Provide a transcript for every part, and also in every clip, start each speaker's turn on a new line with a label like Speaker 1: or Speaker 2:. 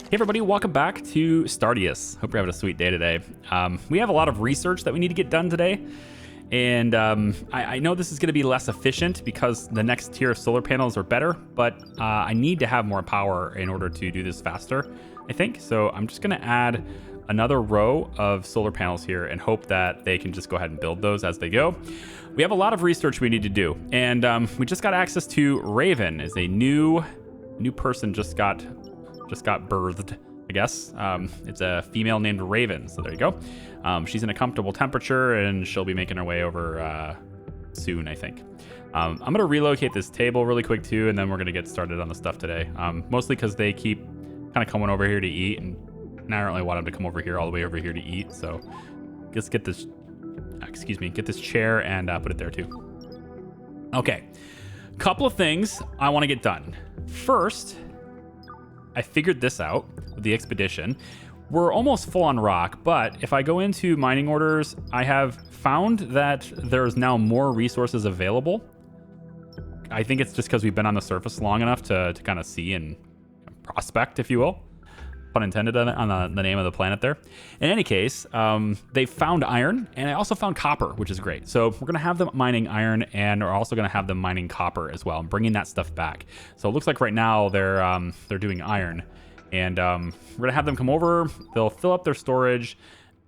Speaker 1: Hey everybody, welcome back to Stardeus. Hope you're having a sweet day today. We have a lot of research that we need to get done today, and I know this is going to be less efficient because the next tier of solar panels are better, but I need to have more power in order to do this faster, I think. So I'm just going to add another row of solar panels here and hope that they can just go ahead and build those as they go. We have a lot of research we need to do, and we just got access to Raven as a new person just got birthed, I guess. It's a female named Raven, so there you go. She's in a comfortable temperature, and she'll be making her way over soon, I think. I'm going to relocate this table really quick, too, and then we're going to get started on the stuff today. Mostly because they keep kind of coming over here to eat, and I don't really want them to come over here all the way over here to eat, so let's get this, get this chair and put it there, too. Okay, couple of things I want to get done. First, I figured this out with the expedition. We're almost full on rock, but if I go into mining orders, I have found that there's now more resources available. I think it's just because we've been on the surface long enough to kind of see and prospect, if you will. Pun intended on the name of the planet there. In any case, they found iron, and I also found copper, which is great. So we're going to have them mining iron, and we're also going to have them mining copper as well, and bringing that stuff back. So it looks like right now they're doing iron, and we're going to have them come over. They'll fill up their storage,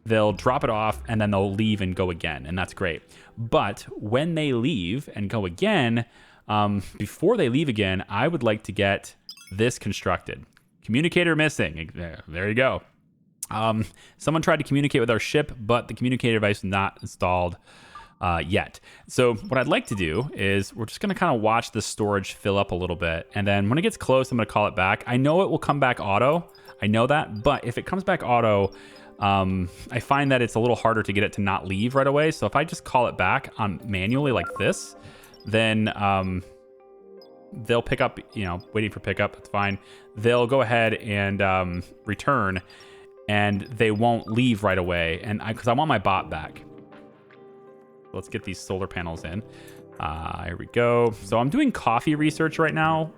Speaker 1: they'll drop it off, and then they'll leave and go again, and that's great. But when they leave and go again, before they leave again, I would like to get this constructed. Communicator missing. There you go. Someone tried to communicate with our ship, but the communicator device is not installed yet. So what I'd like to do is we're just going to kind of watch the storage fill up a little bit. And then when it gets close, I'm going to call it back. I know it will come back auto. I know that. But if it comes back auto, I find that it's a little harder to get it to not leave right away. So if I just call it back on manually like this, then they'll pick up, waiting for pickup. That's fine. They'll go ahead and return, and they won't leave right away. And because I want my bot back. Let's get these solar panels in. Here we go. So I'm doing coffee research right now,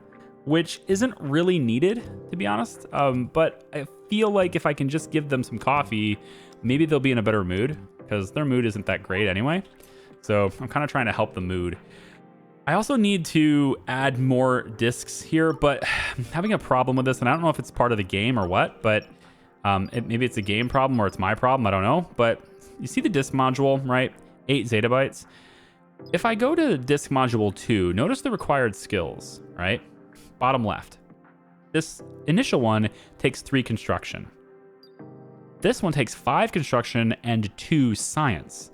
Speaker 1: which isn't really needed, to be honest. But I feel like if I can just give them some coffee, maybe they'll be in a better mood, because their mood isn't that great anyway. So I'm kind of trying to help the mood. I also need to add more discs here, but I'm having a problem with this, and I don't know if it's part of the game or what, but maybe it's a game problem or it's my problem, I don't know. But you see the disk module, right? 8 zettabytes. If I go to disk module 2, notice the required skills, right? Bottom left. This initial one takes 3 construction. This one takes 5 construction and 2 science.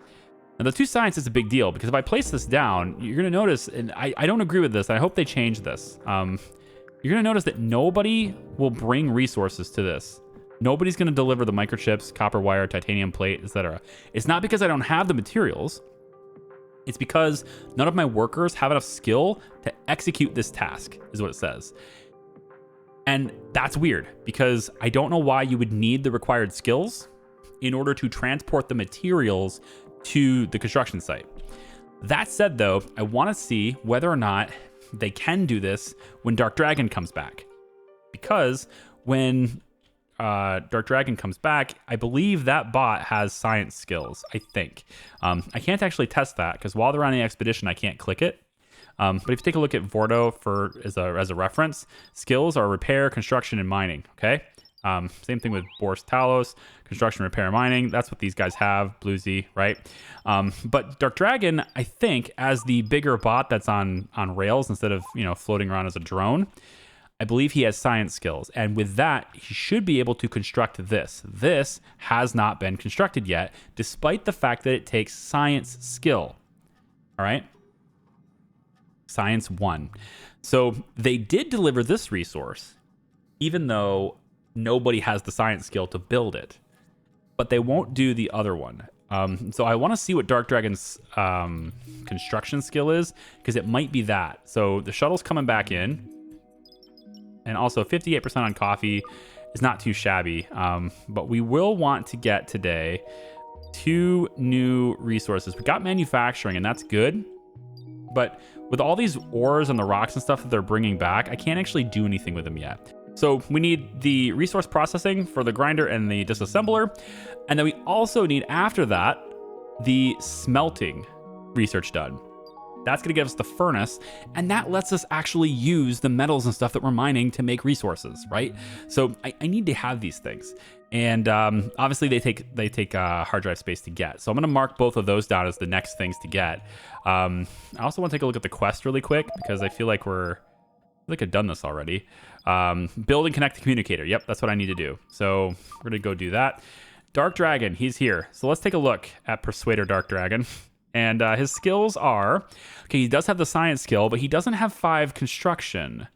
Speaker 1: Now, the 2 science is a big deal, because if I place this down, you're going to notice, and I don't agree with this, I hope they change this. You're going to notice that nobody will bring resources to this. Nobody's going to deliver the microchips, copper wire, titanium plate, etc. It's not because I don't have the materials. It's because none of my workers have enough skill to execute this task, is what it says. And that's weird, because I don't know why you would need the required skills in order to transport the materials to the construction site. That said, though, I want to see whether or not they can do this when Dark Dragon comes back. Because when Dark Dragon comes back, I believe that bot has science skills, I think. I can't actually test that, because while they're on the expedition, I can't click it. But if you take a look at Vordo as a reference, skills are repair, construction, and mining, okay? Same thing with Boris Talos, construction, repair, mining. That's what these guys have, Bluesy, right? But Dark Dragon, I think, as the bigger bot that's on rails instead of floating around as a drone, I believe he has science skills. And with that, he should be able to construct this. This has not been constructed yet, despite the fact that it takes science skill. All right? Science 1. So they did deliver this resource, even though nobody has the science skill to build it, but they won't do the other one. So I want to see what Dark Dragon's construction skill is, because it might be that. So the shuttle's coming back in, and also 58% on coffee is not too shabby. But we will want to get today 2 new resources. We got manufacturing, and that's good. But with all these ores and the rocks and stuff that they're bringing back, I can't actually do anything with them yet. So we need the resource processing for the grinder and the disassembler. And then we also need, after that, the smelting research done. That's going to give us the furnace, and that lets us actually use the metals and stuff that we're mining to make resources, right? So I need to have these things, and obviously they take hard drive space to get. So I'm going to mark both of those down as the next things to get. I also want to take a look at the quest really quick because I feel like I've done this already. Build and connect the communicator. Yep, that's what I need to do. So we're going to go do that. Dark Dragon, he's here. So let's take a look at Persuader Dark Dragon. And his skills are, okay, he does have the science skill, but he doesn't have 5 construction.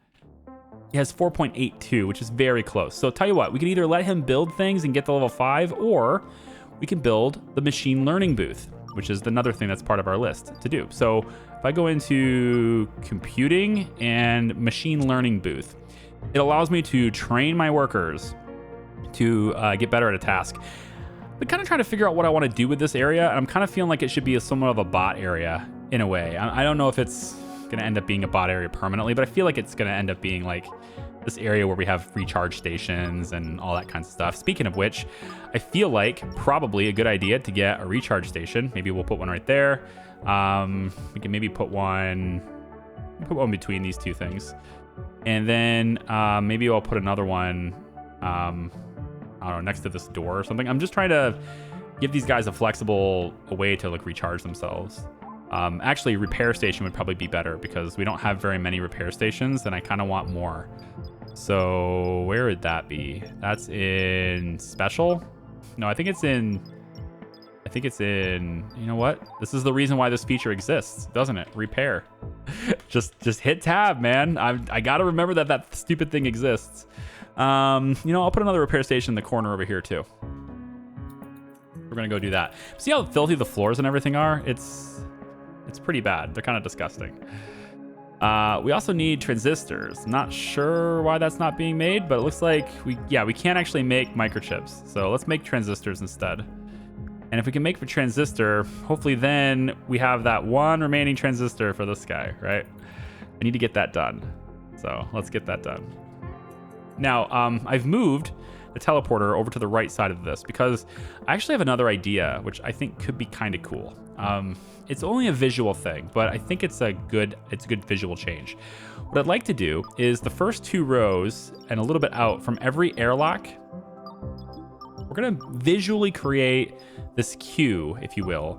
Speaker 1: He has 4.82, which is very close. So tell you what, we can either let him build things and get to level 5, or we can build the machine learning booth, which is another thing that's part of our list to do. So if I go into computing and machine learning booth, it allows me to train my workers to get better at a task. But kind of trying to figure out what I want to do with this area. I'm kind of feeling like it should be somewhat of a bot area in a way. I don't know if it's going to end up being a bot area permanently, but I feel like it's going to end up being like this area where we have recharge stations and all that kinds of stuff. Speaking of which, I feel like probably a good idea to get a recharge station. Maybe we'll put one right there. We can maybe put one between these two things. And then maybe I'll put another one I don't know, next to this door or something. I'm just trying to give these guys a way to like recharge themselves. Actually, repair station would probably be better because we don't have very many repair stations and I kind of want more. So where would that be? That's in special? No, I think it's in, you know what? This is the reason why this feature exists, doesn't it? Repair. just hit tab, man. I got to remember that stupid thing exists. I'll put another repair station in the corner over here too. We're gonna go do that. See how filthy the floors and everything are? It's pretty bad. They're kind of disgusting. We also need transistors. Not sure why that's not being made, but it looks like we can't actually make microchips. So let's make transistors instead. And if we can make a transistor, hopefully then we have that one remaining transistor for this guy, right? I need to get that done. So let's get that done. Now, I've moved the teleporter over to the right side of this because I actually have another idea, which I think could be kind of cool. It's only a visual thing, but I think it's a good visual change. What I'd like to do is the first 2 rows and a little bit out from every airlock, we're going to visually create this cue, if you will,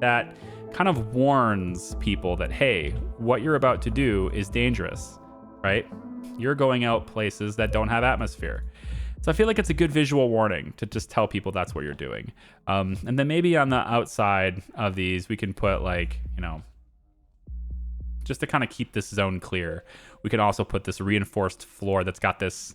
Speaker 1: that kind of warns people that, hey, what you're about to do is dangerous, right? You're going out places that don't have atmosphere. So I feel like it's a good visual warning to just tell people that's what you're doing. And then maybe on the outside of these, we can put like, just to kind of keep this zone clear, we can also put this reinforced floor that's got this,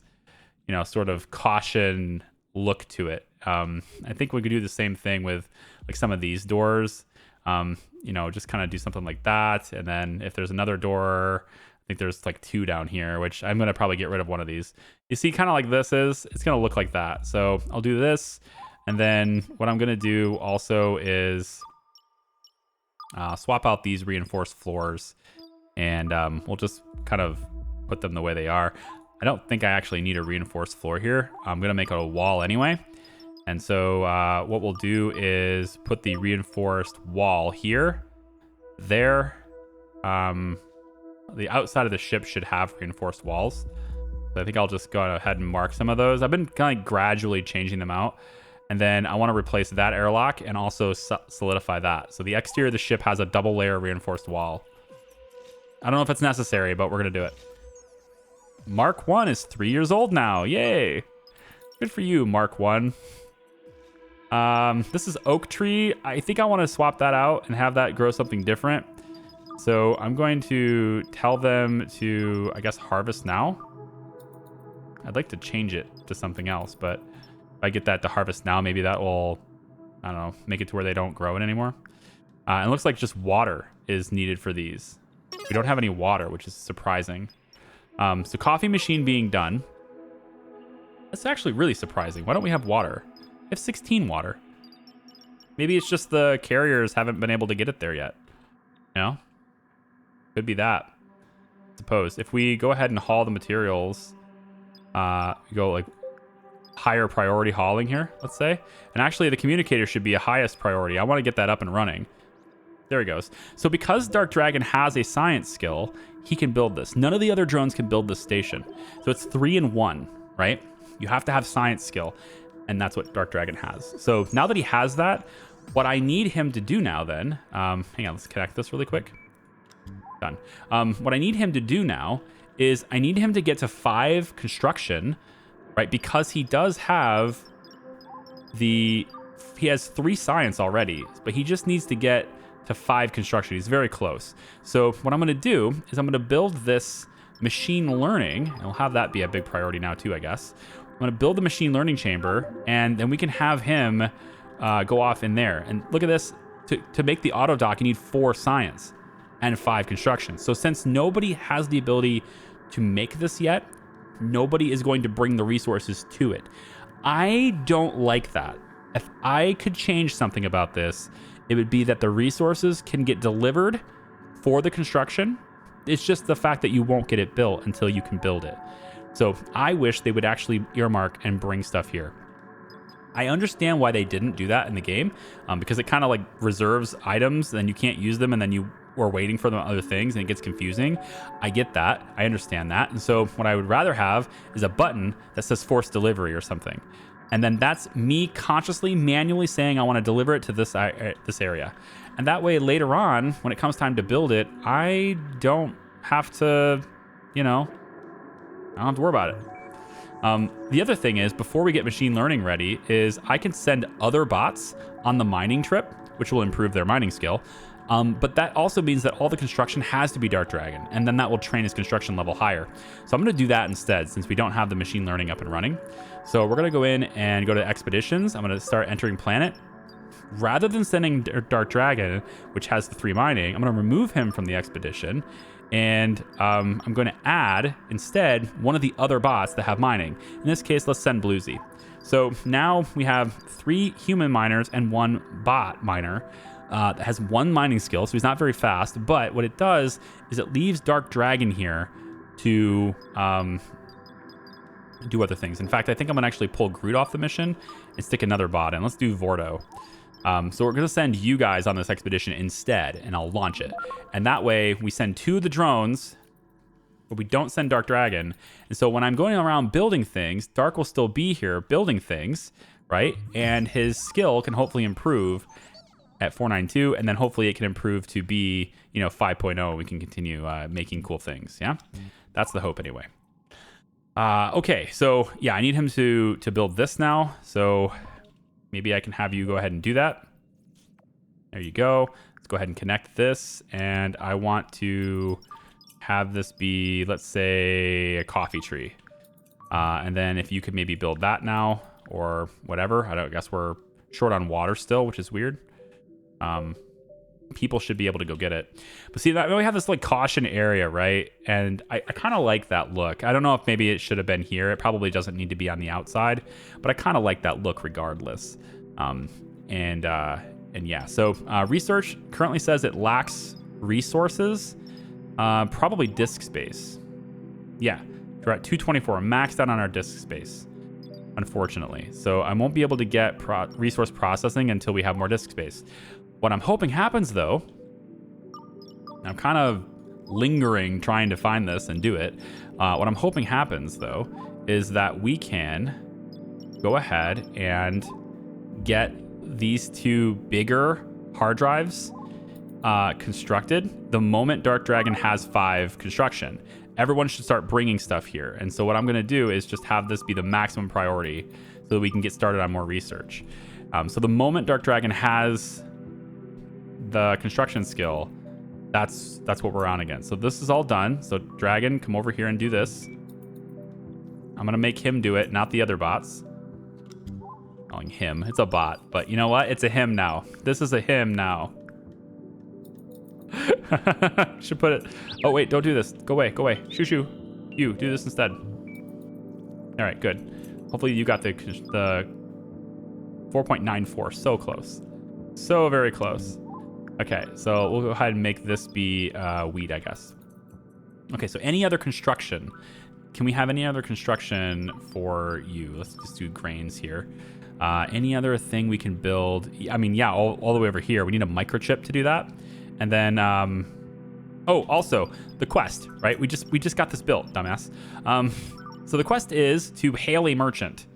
Speaker 1: sort of caution look to it. I think we could do the same thing with like some of these doors, just kind of do something like that. And then if there's another door, I think there's like 2 down here, which I'm going to probably get rid of one of these. You see kind of like it's going to look like that. So I'll do this. And then what I'm going to do also is swap out these reinforced floors and we'll just kind of put them the way they are. I don't think I actually need a reinforced floor here. I'm going to make it a wall anyway. And so what we'll do is put the reinforced wall here, there. The outside of the ship should have reinforced walls. So I think I'll just go ahead and mark some of those. I've been kind of gradually changing them out. And then I want to replace that airlock and also solidify that. So the exterior of the ship has a double layer reinforced wall. I don't know if it's necessary, but we're going to do it. Mark 1 is 3 years old now. Yay. Good for you, Mark 1. This is oak tree. I think I want to swap that out and have that grow something different. So I'm going to tell them to, I guess, harvest now. I'd like to change it to something else, but if I get that to harvest now, maybe that will, I don't know, make it to where they don't grow it anymore. And it looks like just water is needed for these. We don't have any water, which is surprising. So coffee machine being done. That's actually really surprising. Why don't we have water? We have 16 water. Maybe it's just the carriers haven't been able to get it there yet. Could be that. I suppose. If we go ahead and haul the materials Go like higher priority hauling here, let's say. And actually the communicator should be a highest priority. I want to get that up and running. There he goes. So because Dark Dragon has a science skill, he can build this. None of the other drones can build this station. So it's 3 in 1, right? You have to have science skill, and that's what Dark Dragon has. So now that he has that, what I need him to do now then, hang on, let's connect this really quick. Done. What I need him to do now is I need him to get to 5 construction, right? Because he does have he has 3 science already, but he just needs to get to 5 construction. He's very close. So what I'm going to do is I'm going to build this machine learning, and we'll have that be a big priority now too, I guess. I'm going to build the machine learning chamber, and then we can have him go off in there. And look at this. To make the auto dock, you need 4 science and 5 construction. So since nobody has the ability to make this yet, nobody is going to bring the resources to it. I don't like that. If I could change something about this, it would be that the resources can get delivered for the construction. It's just the fact that you won't get it built until you can build it. So I wish they would actually earmark and bring stuff here. I understand why they didn't do that in the game, because it kind of like reserves items, then you can't use them, and then you are waiting for them on other things, and it gets confusing. I get that. I understand that. And so what I would rather have is a button that says forced delivery or something. And then that's me consciously, manually saying I want to deliver it to this area. And that way later on, when it comes time to build it, I don't have to, I don't have to worry about it. The other thing is, before we get machine learning ready, is I can send other bots on the mining trip, which will improve their mining skill. But that also means that all the construction has to be Dark Dragon, and then that will train his construction level higher. So I'm going to do that instead, since we don't have the machine learning up and running. So we're going to go in and go to expeditions. I'm going to start entering planet. Rather than sending Dark Dragon, which has the 3 mining, I'm going to remove him from the expedition. And I'm going to add, instead, one of the other bots that have mining. In this case, let's send Bluesy. So now we have 3 human miners and 1 bot miner that has 1 mining skill, so he's not very fast. But what it does is it leaves Dark Dragon here to do other things. In fact, I think I'm going to actually pull Groot off the mission and stick another bot in. Let's do Vordo. So we're going to send you guys on this expedition instead, and I'll launch it. And that way, we send 2 of the drones, but we don't send Dark Dragon. And so when I'm going around building things, Dark will still be here building things, right? And his skill can hopefully improve at 492, and then hopefully it can improve to be, 5.0. We can continue making cool things, yeah? That's the hope anyway. Okay, so yeah, I need him to build this now. So maybe I can have you go ahead and do that. There you go. Let's go ahead and connect this. And I want to have this be, let's say, a coffee tree. And then if you could maybe build that now or whatever. I guess we're short on water still, which is weird. People should be able to go get it. But see, that we have this like caution area, right? And I kind of like that look. I don't know if maybe it should have been here. It probably doesn't need to be on the outside, but I kind of like that look regardless. And yeah, so research currently says it lacks resources, probably disk space. Yeah, we're at 224, maxed out on our disk space, unfortunately. So I won't be able to get resource processing until we have more disk space. What I'm hoping happens, though, I'm kind of lingering trying to find this and do it. What I'm hoping happens, though, is that we can go ahead and get these 2 bigger hard drives constructed the moment Dark Dragon has 5 construction. Everyone should start bringing stuff here. And so what I'm going to do is just have this be the maximum priority so that we can get started on more research. So the moment Dark Dragon has the construction skill, that's what we're on again. So this is all done. So Dragon, come over here and do this. I'm gonna make him do it, not the other bots. Calling him, it's a bot, but you know what? It's a him now. This is a him now. Should put it. Oh wait, don't do this. Go away, go away. Shoo shoo. You do this instead. All right, good. Hopefully you got the 4.94. So close. So very close. Okay, so we'll go ahead and make this be wheat, I guess. Okay, so any other construction can we have any other construction for you? Let's just do grains here. Any other thing we can build? I mean, yeah, all the way over here. We need a microchip to do that. And then, oh, also the quest, right? We just got this built, dumbass. So the quest is to hail a merchant.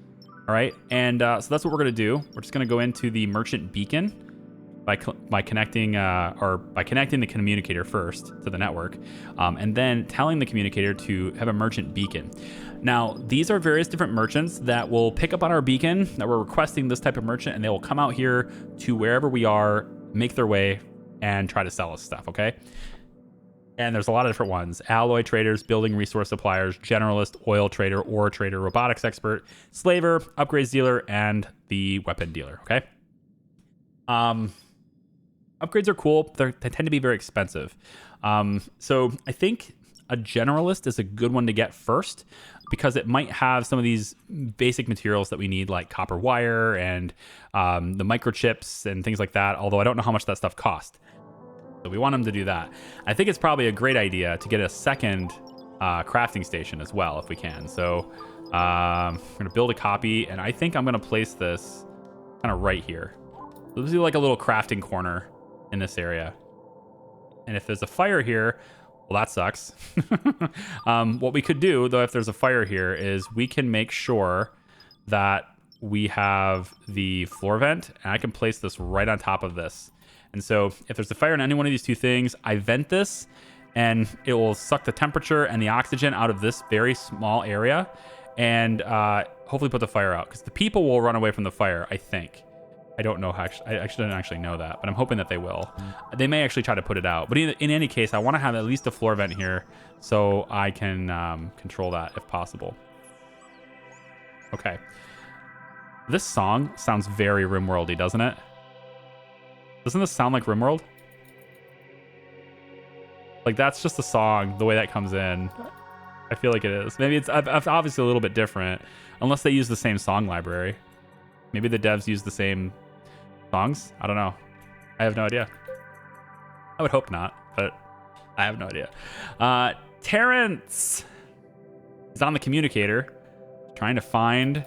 Speaker 1: All right. And so that's what we're going to do. We're just going to go into the merchant beacon by connecting the communicator first to the network, and then telling the communicator to have a merchant beacon. Now, these are various different merchants that will pick up on our beacon that we're requesting this type of merchant, and they will come out here to wherever we are, make their way, and try to sell us stuff, okay? And there's a lot of different ones: alloy traders, building resource suppliers, generalist, oil trader, ore trader, robotics expert, slaver, upgrades dealer, and the weapon dealer, okay? Upgrades are cool. They tend to be very expensive. So I think a generalist is a good one to get first, because it might have some of these basic materials that we need, like copper wire and the microchips and things like that, although I don't know how much that stuff costs. So we want them to do that. I think it's probably a great idea to get a second crafting station as well, if we can. So I'm going to build a copy, and I think I'm going to place this kind of right here. So this is like a little crafting corner in this area. And if there's a fire here, well, that sucks. What we could do, though, if there's a fire here, is we can make sure that we have the floor vent, and I can place this right on top of this. And so if there's a fire in any one of these two things, I vent this, and it will suck the temperature and the oxygen out of this very small area, and hopefully put the fire out, because the people will run away from the fire, I think. I don't know how, I actually don't actually know that, but I'm hoping that they will. They may actually try to put it out. But in any case, I want to have at least a floor vent here so I can control that if possible. Okay. This song sounds very Rimworldy, doesn't it? Doesn't this sound like Rimworld? Like, that's just the song, the way that comes in. I feel like it is. Maybe it's obviously a little bit different, unless they use the same song library. Maybe the devs use the same songs? I don't know. I have no idea. I would hope not, but I have no idea. Terrence is on the communicator, trying to find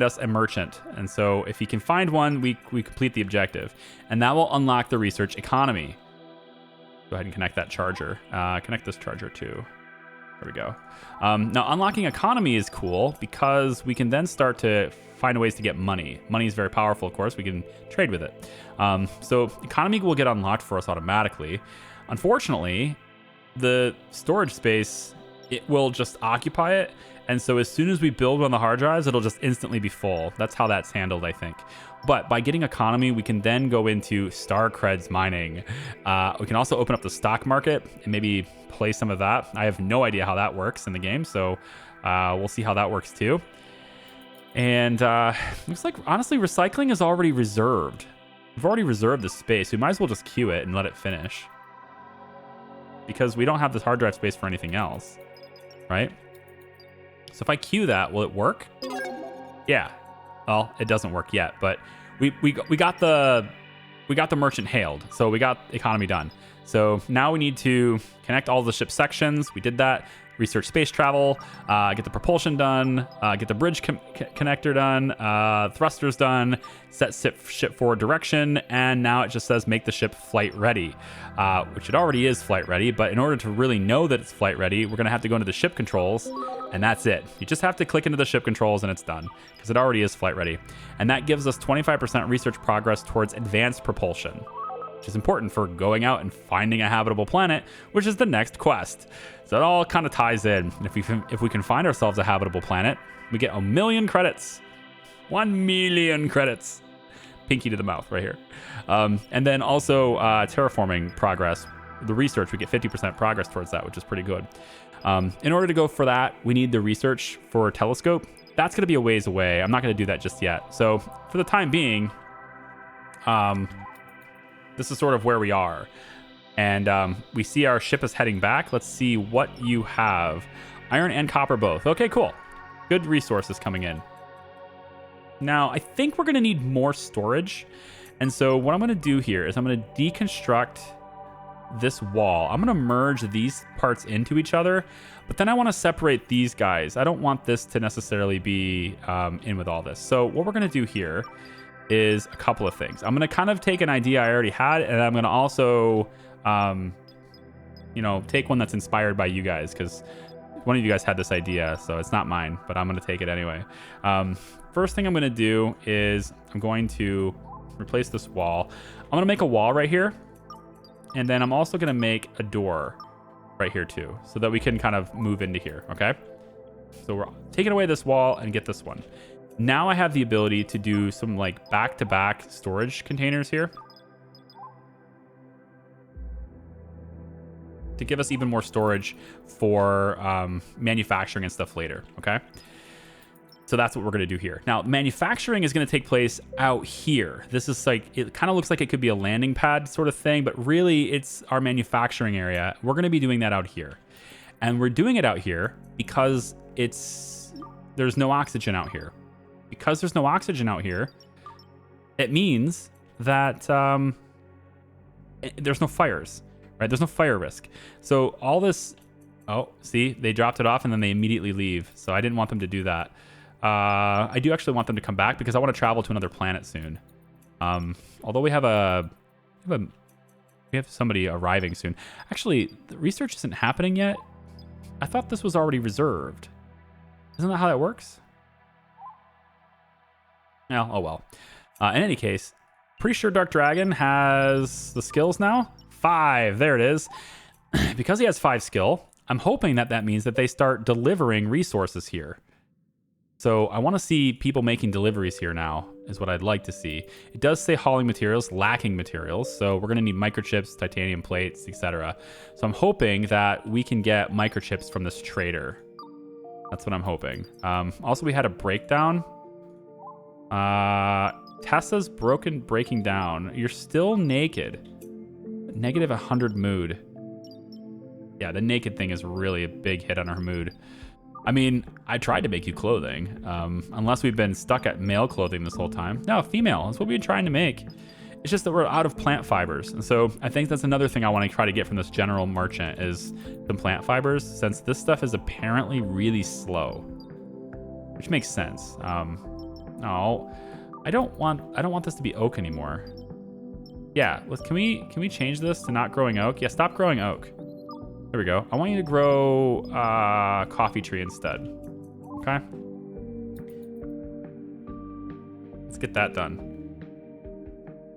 Speaker 1: us a merchant. And so if he can find one, we complete the objective. And that will unlock the research economy. Go ahead and connect that charger. Connect this charger too. There we go. Now, unlocking economy is cool because we can then start to find ways to get money. Money is very powerful, of course. We can trade with it. So economy will get unlocked for us automatically. Unfortunately, the storage space, it will just occupy it. And so as soon as we build one of the hard drives, it'll just instantly be full. That's how that's handled, I think. But by getting economy, we can then go into star creds mining. We can also open up the stock market and maybe play some of that. I have no idea how that works in the game, so we'll see how that works too. And looks like, honestly, recycling is already reserved. We've already reserved the space. We might as well just queue it and let it finish, because we don't have this hard drive space for anything else, right? So if I queue that, will it work? Yeah. Well, it doesn't work yet, but we got the merchant hailed, so we got economy done. So now we need to connect all the ship sections. We did that. Research space travel, get the propulsion done, get the bridge connector done, thrusters done, set ship forward direction, and now it just says make the ship flight ready, which it already is flight ready, but in order to really know that it's flight ready, we're going to have to go into the ship controls, and that's it. You just have to click into the ship controls and it's done, because it already is flight ready. And that gives us 25% research progress towards advanced propulsion, which is important for going out and finding a habitable planet, which is the next quest. So it all kind of ties in. If we can find ourselves a habitable planet, we get 1 million credits. 1 million credits. Pinky to the mouth right here. And then also terraforming progress. The research, we get 50% progress towards that, which is pretty good. In order to go for that, we need the research for a telescope. That's going to be a ways away. I'm not going to do that just yet. So for the time being, this is sort of where we are. And we see our ship is heading back. Let's see what you have. Iron and copper both. Okay, cool. Good resources coming in. Now, I think we're going to need more storage. And so what I'm going to do here is I'm going to deconstruct this wall. I'm going to merge these parts into each other, but then I want to separate these guys. I don't want this to necessarily be in with all this. So what we're going to do here is a couple of things. I'm going to kind of take an idea I already had, and I'm going to also, take one that's inspired by you guys, because one of you guys had this idea, so it's not mine, but I'm going to take it anyway. First thing I'm going to do is I'm going to replace this wall. I'm going to make a wall right here, and then I'm also going to make a door right here too, so that we can kind of move into here, okay? So we're taking away this wall and get this one. Now I have the ability to do some like back-to-back storage containers here to give us even more storage for manufacturing and stuff later, okay? So that's what we're going to do here. Now, manufacturing is going to take place out here. This is like, it kind of looks like it could be a landing pad sort of thing, but really it's our manufacturing area. We're going to be doing that out here. And we're doing it out here because there's no oxygen out here. Because there's no oxygen out here, it means that there's no fires, right? There's no fire risk. So all this, oh, see, they dropped it off and then they immediately leave. So I didn't want them to do that. I do actually want them to come back because I want to travel to another planet soon. Although we have somebody arriving soon. Actually, the research isn't happening yet. I thought this was already reserved. Isn't that how that works? Yeah, oh well. In any case, pretty sure Dark Dragon has the skills now. 5, there it is. Because he has 5 skill, I'm hoping that means that they start delivering resources here. So I want to see people making deliveries here now, is what I'd like to see. It does say hauling materials, lacking materials. So we're going to need microchips, titanium plates, etc. So I'm hoping that we can get microchips from this trader. That's what I'm hoping. Also, we had a breakdown. Tessa's breaking down. You're still naked. Negative 100 mood. Yeah, the naked thing is really a big hit on our mood. I mean, I tried to make you clothing, unless we've been stuck at male clothing this whole time. No, female. That's what we've been trying to make. It's just that we're out of plant fibers. And so I think that's another thing I want to try to get from this general merchant is some plant fibers, since this stuff is apparently really slow, which makes sense. No, I don't want this to be oak anymore. Yeah, can we change this to not growing oak? Yeah, stop growing oak. There we go. I want you to grow coffee tree instead. Okay. Let's get that done.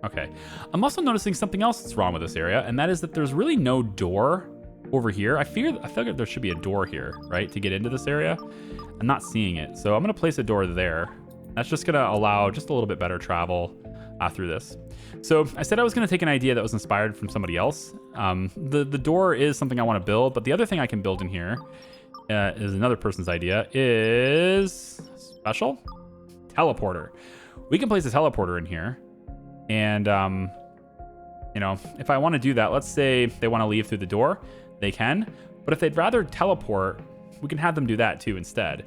Speaker 1: Okay. I'm also noticing something else that's wrong with this area, and that is that there's really no door over here. I feel like there should be a door here, right, to get into this area. I'm not seeing it, so I'm going to place a door there. That's just going to allow just a little bit better travel through this. So I said I was going to take an idea that was inspired from somebody else. The door is something I want to build, but the other thing I can build in here is another person's idea, is special teleporter. We can place a teleporter in here, and if I want to do that, let's say they want to leave through the door, they can. But if they'd rather teleport, we can have them do that too instead.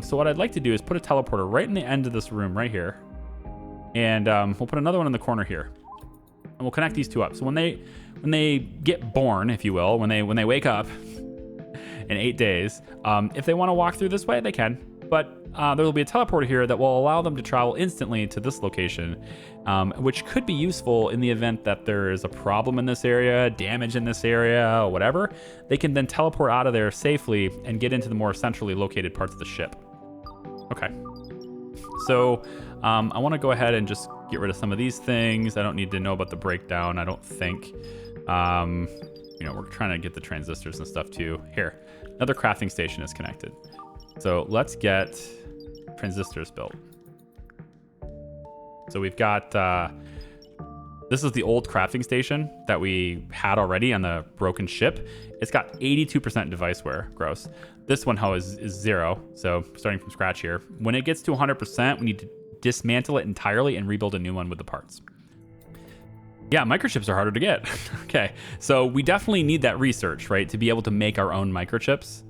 Speaker 1: So what I'd like to do is put a teleporter right in the end of this room right here. And we'll put another one in the corner here. And we'll connect these two up. So when they get born, if you will, when they wake up in 8 days, if they want to walk through this way, they can. But there will be a teleporter here that will allow them to travel instantly to this location, which could be useful in the event that there is a problem in this area, damage in this area, or whatever. They can then teleport out of there safely and get into the more centrally located parts of the ship. Okay. So I want to go ahead and just get rid of some of these things. I don't need to know about the breakdown, I don't think. We're trying to get the transistors and stuff too. Here, another crafting station is connected. So let's get transistors built. So we've got, this is the old crafting station that we had already on the broken ship. It's got 82% device wear, gross. This one, is 0, so starting from scratch here. When it gets to 100%, we need to dismantle it entirely and rebuild a new one with the parts. Yeah, microchips are harder to get. Okay, so we definitely need that research, right, to be able to make our own microchips,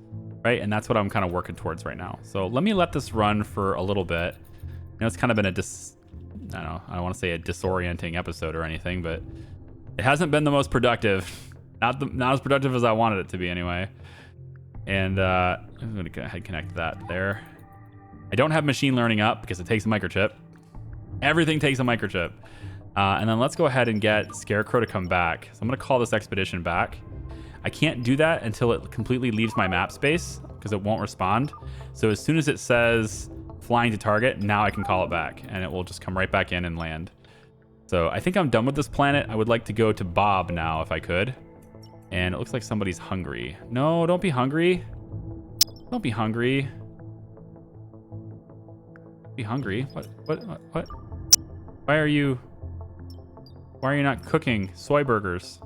Speaker 1: right? And that's what I'm kind of working towards right now. So let me let this run for a little bit. It's kind of been I don't want to say a disorienting episode or anything, but it hasn't been the most productive. Not as productive as I wanted it to be anyway. And I'm gonna go ahead and connect that there. I don't have machine learning up because it takes a microchip. Everything takes a microchip. And then let's go ahead and get Scarecrow to come back. So I'm gonna call this expedition back. I can't do that until it completely leaves my map space because it won't respond. So as soon as it says flying to target, now I can call it back and it will just come right back in and land. So I think I'm done with this planet. I would like to go to Bob now if I could. And it looks like somebody's hungry. No, don't be hungry. Don't be hungry. Be hungry. What? Why are you not cooking soy burgers?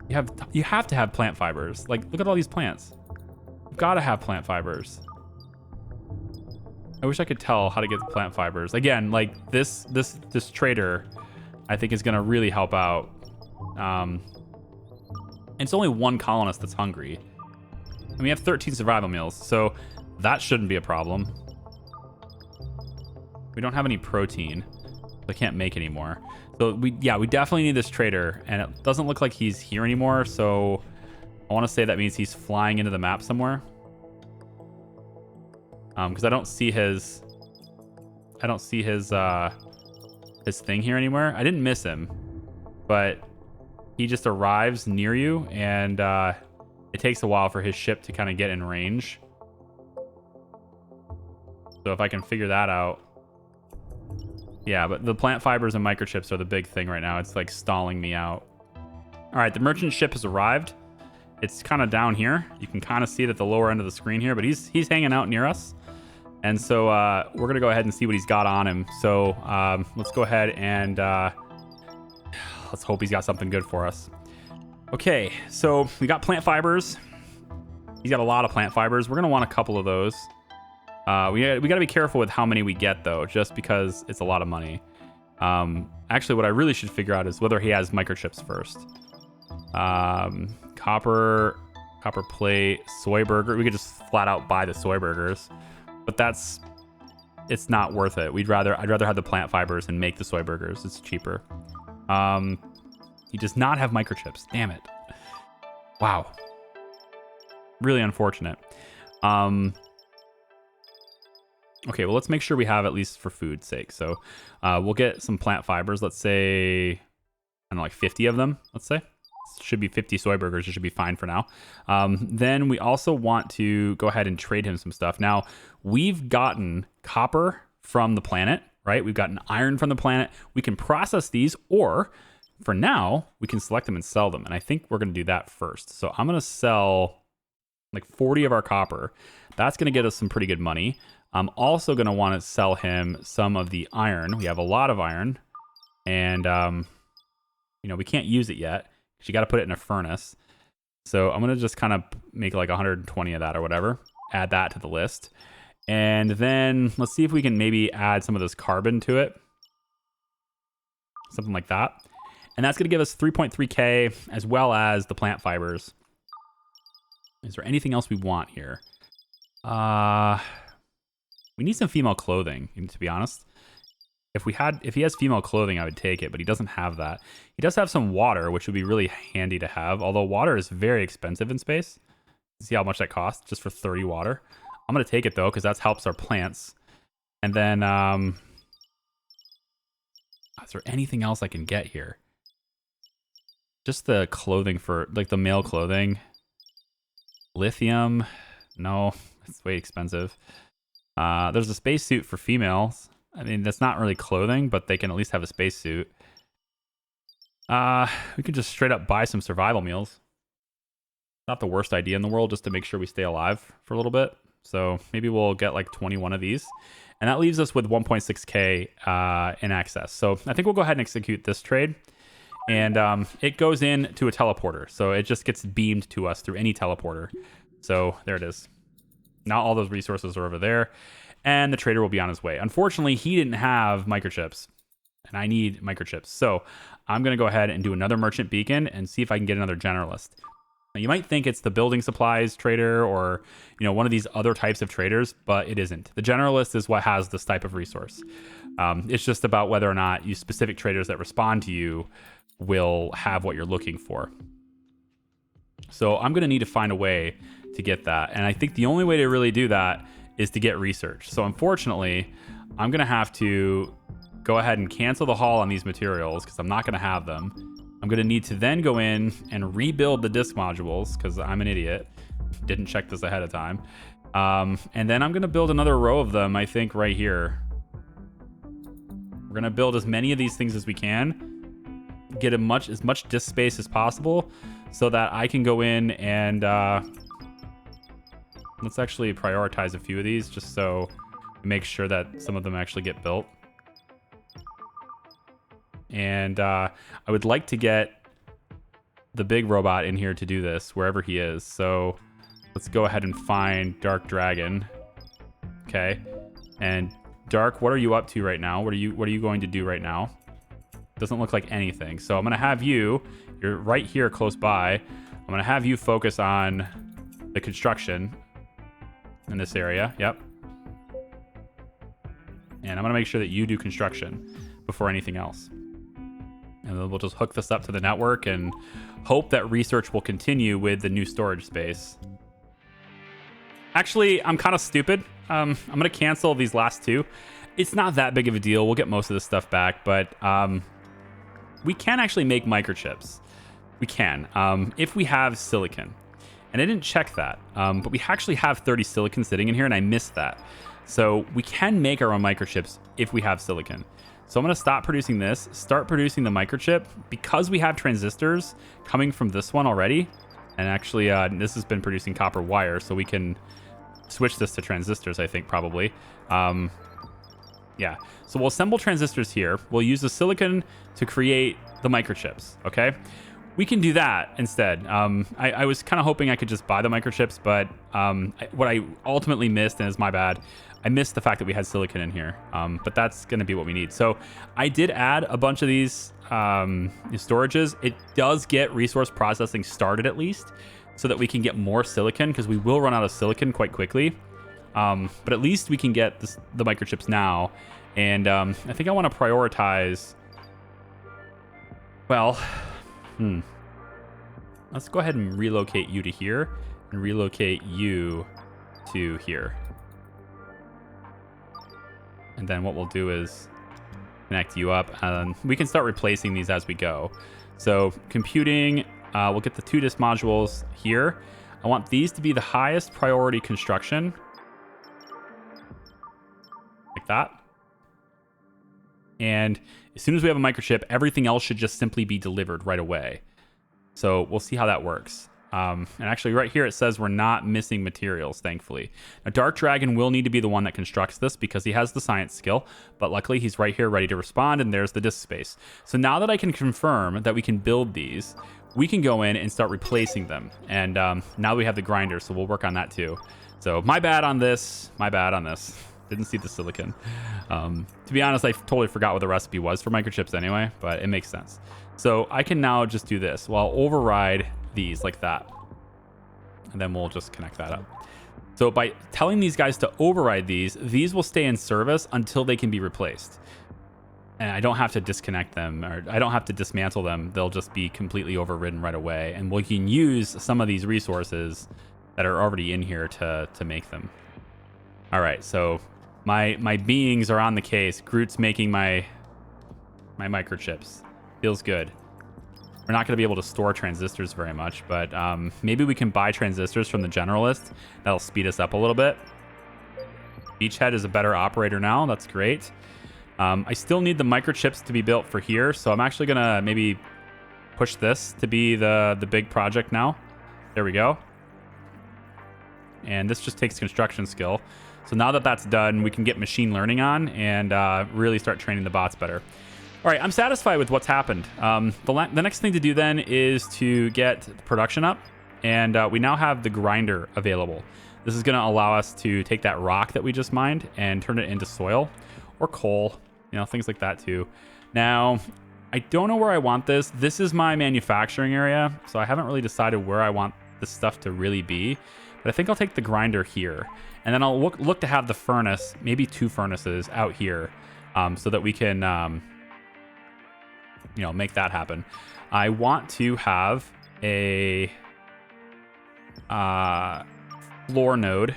Speaker 1: You have to have plant fibers. Like, look at all these plants. You've got to have plant fibers. I wish I could tell how to get the plant fibers. Again, like this trader, I think is going to really help out. It's only one colonist that's hungry. And we have 13 survival meals, so that shouldn't be a problem. We don't have any protein, so I can't make any more. So we definitely need this trader, and it doesn't look like he's here anymore, so I want to say that means he's flying into the map somewhere. Because I don't see his thing here anymore. I didn't miss him, but he just arrives near you, and it takes a while for his ship to kind of get in range. So if I can figure that out. Yeah, but the plant fibers and microchips are the big thing right now. It's like stalling me out. All right, the merchant ship has arrived. It's kind of down here. You can kind of see it at the lower end of the screen here, but he's hanging out near us. And so we're going to go ahead and see what he's got on him. So let's go ahead and let's hope he's got something good for us. Okay, so we got plant fibers. He's got a lot of plant fibers. We're going to want a couple of those. We got to be careful with how many we get, though, just because it's a lot of money. Actually, what I really should figure out is whether he has microchips first. Copper plate, soy burger. We could just flat out buy the soy burgers, but it's not worth it. I'd rather have the plant fibers and make the soy burgers. It's cheaper. He does not have microchips. Damn it. Wow. Really unfortunate. Okay, well, let's make sure we have at least for food's sake. So we'll get some plant fibers. Let's say, I don't know, like 50 of them, let's say. Should be 50 soy burgers. It should be fine for now. Then we also want to go ahead and trade him some stuff. Now, we've gotten copper from the planet, right? We've gotten iron from the planet. We can process these, or for now, we can select them and sell them. And I think we're going to do that first. So I'm going to sell like 40 of our copper. That's going to get us some pretty good money. I'm also going to want to sell him some of the iron. We have a lot of iron, and we can't use it yet because you got to put it in a furnace. So I'm going to just kind of make like 120 of that or whatever, add that to the list. And then let's see if we can maybe add some of this carbon to it. Something like that. And that's going to give us 3.3K as well as the plant fibers. Is there anything else we want here? We need some female clothing, to be honest. If he has female clothing, I would take it, but he doesn't have that. He does have some water, which would be really handy to have, although water is very expensive in space. See how much that costs just for 30 water. I'm going to take it, though, because that helps our plants. And then, is there anything else I can get here? Just the clothing for, like, the male clothing. Lithium. No, it's way expensive. There's a spacesuit for females. I mean, that's not really clothing, but they can at least have a spacesuit. We could just straight up buy some survival meals. Not the worst idea in the world, just to make sure we stay alive for a little bit. So maybe we'll get like 21 of these. And that leaves us with 1.6K in access. So I think we'll go ahead and execute this trade. And it goes into a teleporter. So it just gets beamed to us through any teleporter. So there it is. Now all those resources are over there, and the trader will be on his way. Unfortunately, he didn't have microchips, and I need microchips. So I'm going to go ahead and do another merchant beacon and see if I can get another generalist. Now, you might think it's the building supplies trader or one of these other types of traders, but it isn't. The generalist is what has this type of resource. It's just about whether or not you specific traders that respond to you will have what you're looking for. So I'm going to need to find a way to get that. And I think the only way to really do that is to get research. So unfortunately, I'm going to have to go ahead and cancel the haul on these materials because I'm not going to have them. I'm going to need to then go in and rebuild the disk modules because I'm an idiot. Didn't check this ahead of time. And then I'm going to build another row of them, I think, right here. We're going to build as many of these things as we can. Get as much disk space as possible so that I can go in and... let's actually prioritize a few of these just so we make sure that some of them actually get built. And I would like to get the big robot in here to do this wherever he is. So let's go ahead and find Dark Dragon. Okay. And Dark, what are you up to right now? What are you going to do right now? Doesn't look like anything. So I'm going to have you're right here close by. I'm going to have you focus on the construction in this area. Yep. And I'm going to make sure that you do construction before anything else. And then we'll just hook this up to the network and hope that research will continue with the new storage space. Actually, I'm kind of stupid. I'm going to cancel these last two. It's not that big of a deal. We'll get most of this stuff back, but we can actually make microchips. We can, if we have silicon. And I didn't check that, but we actually have 30 silicon sitting in here, and I missed that. So we can make our own microchips if we have silicon. So I'm going to stop producing this, start producing the microchip. Because we have transistors coming from this one already, and actually this has been producing copper wire, so we can switch this to transistors, I think, probably. Yeah, so we'll assemble transistors here. We'll use the silicon to create the microchips, okay? We can do that instead. I was kind of hoping I could just buy the microchips, but what I ultimately missed, and it's my bad, I missed the fact that we had silicon in here, but that's going to be what we need. So I did add a bunch of these storages. It does get resource processing started at least, so that we can get more silicon, because we will run out of silicon quite quickly. But at least we can get the microchips now. And I think I want to prioritize... Well, let's go ahead and relocate you to here and relocate you to here. And then what we'll do is connect you up, and we can start replacing these as we go. So computing, we'll get the 2 disk modules here. I want these to be the highest priority construction. Like that. And as soon as we have a microchip, everything else should just simply be delivered right away. So we'll see how that works. And actually right here it says we're not missing materials, thankfully. Now Dark Dragon will need to be the one that constructs this because he has the science skill, but luckily he's right here ready to respond, and there's the disk space. So now that I can confirm that we can build these, we can go in and start replacing them. And now we have the grinder, so we'll work on that too. So my bad on this. Didn't see the silicon. To be honest, I totally forgot what the recipe was for microchips anyway, but it makes sense. So I can now just do this. Well, I'll override these like that. And then we'll just connect that up. So by telling these guys to override these will stay in service until they can be replaced. And I don't have to disconnect them, or I don't have to dismantle them. They'll just be completely overridden right away. And we can use some of these resources that are already in here to make them. All right, so my beings are on the case. Groot's making my microchips. Feels good. We're not going to be able to store transistors very much, but maybe we can buy transistors from the generalist. That'll speed us up a little bit. Beachhead is a better operator now. That's great. I still need the microchips to be built for here, so I'm actually going to maybe push this to be the big project now. There we go. And this just takes construction skill. So now that that's done, we can get machine learning on and really start training the bots better. All right, I'm satisfied with what's happened. The next thing to do then is to get production up, and we now have the grinder available. This is going to allow us to take that rock that we just mined and turn it into soil or coal, things like that too. Now, I don't know where I want this. This is my manufacturing area, so I haven't really decided where I want this stuff to really be. But I think I'll take the grinder here, and then I'll look to have the furnace, maybe 2 furnaces out here, so that we can, make that happen. I want to have a floor node,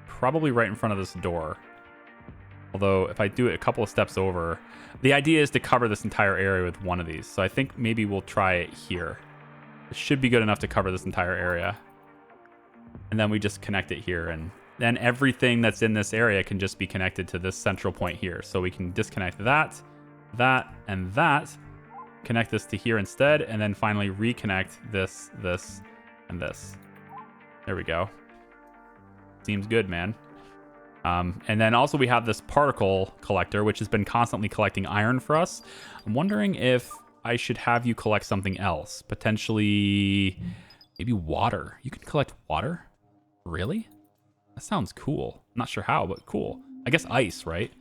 Speaker 1: probably right in front of this door. Although if I do it a couple of steps over, the idea is to cover this entire area with one of these. So I think maybe we'll try it here. It should be good enough to cover this entire area. And then we just connect it here, and then everything that's in this area can just be connected to this central point here. So we can disconnect that, and that, connect this to here instead, and then finally reconnect this, and this. There we go. Seems good, man. And then also we have this particle collector, which has been constantly collecting iron for us. I'm wondering if I should have you collect something else. Potentially, maybe water. You can collect water? Really? That sounds cool. I'm not sure how, but cool. I guess ice, right?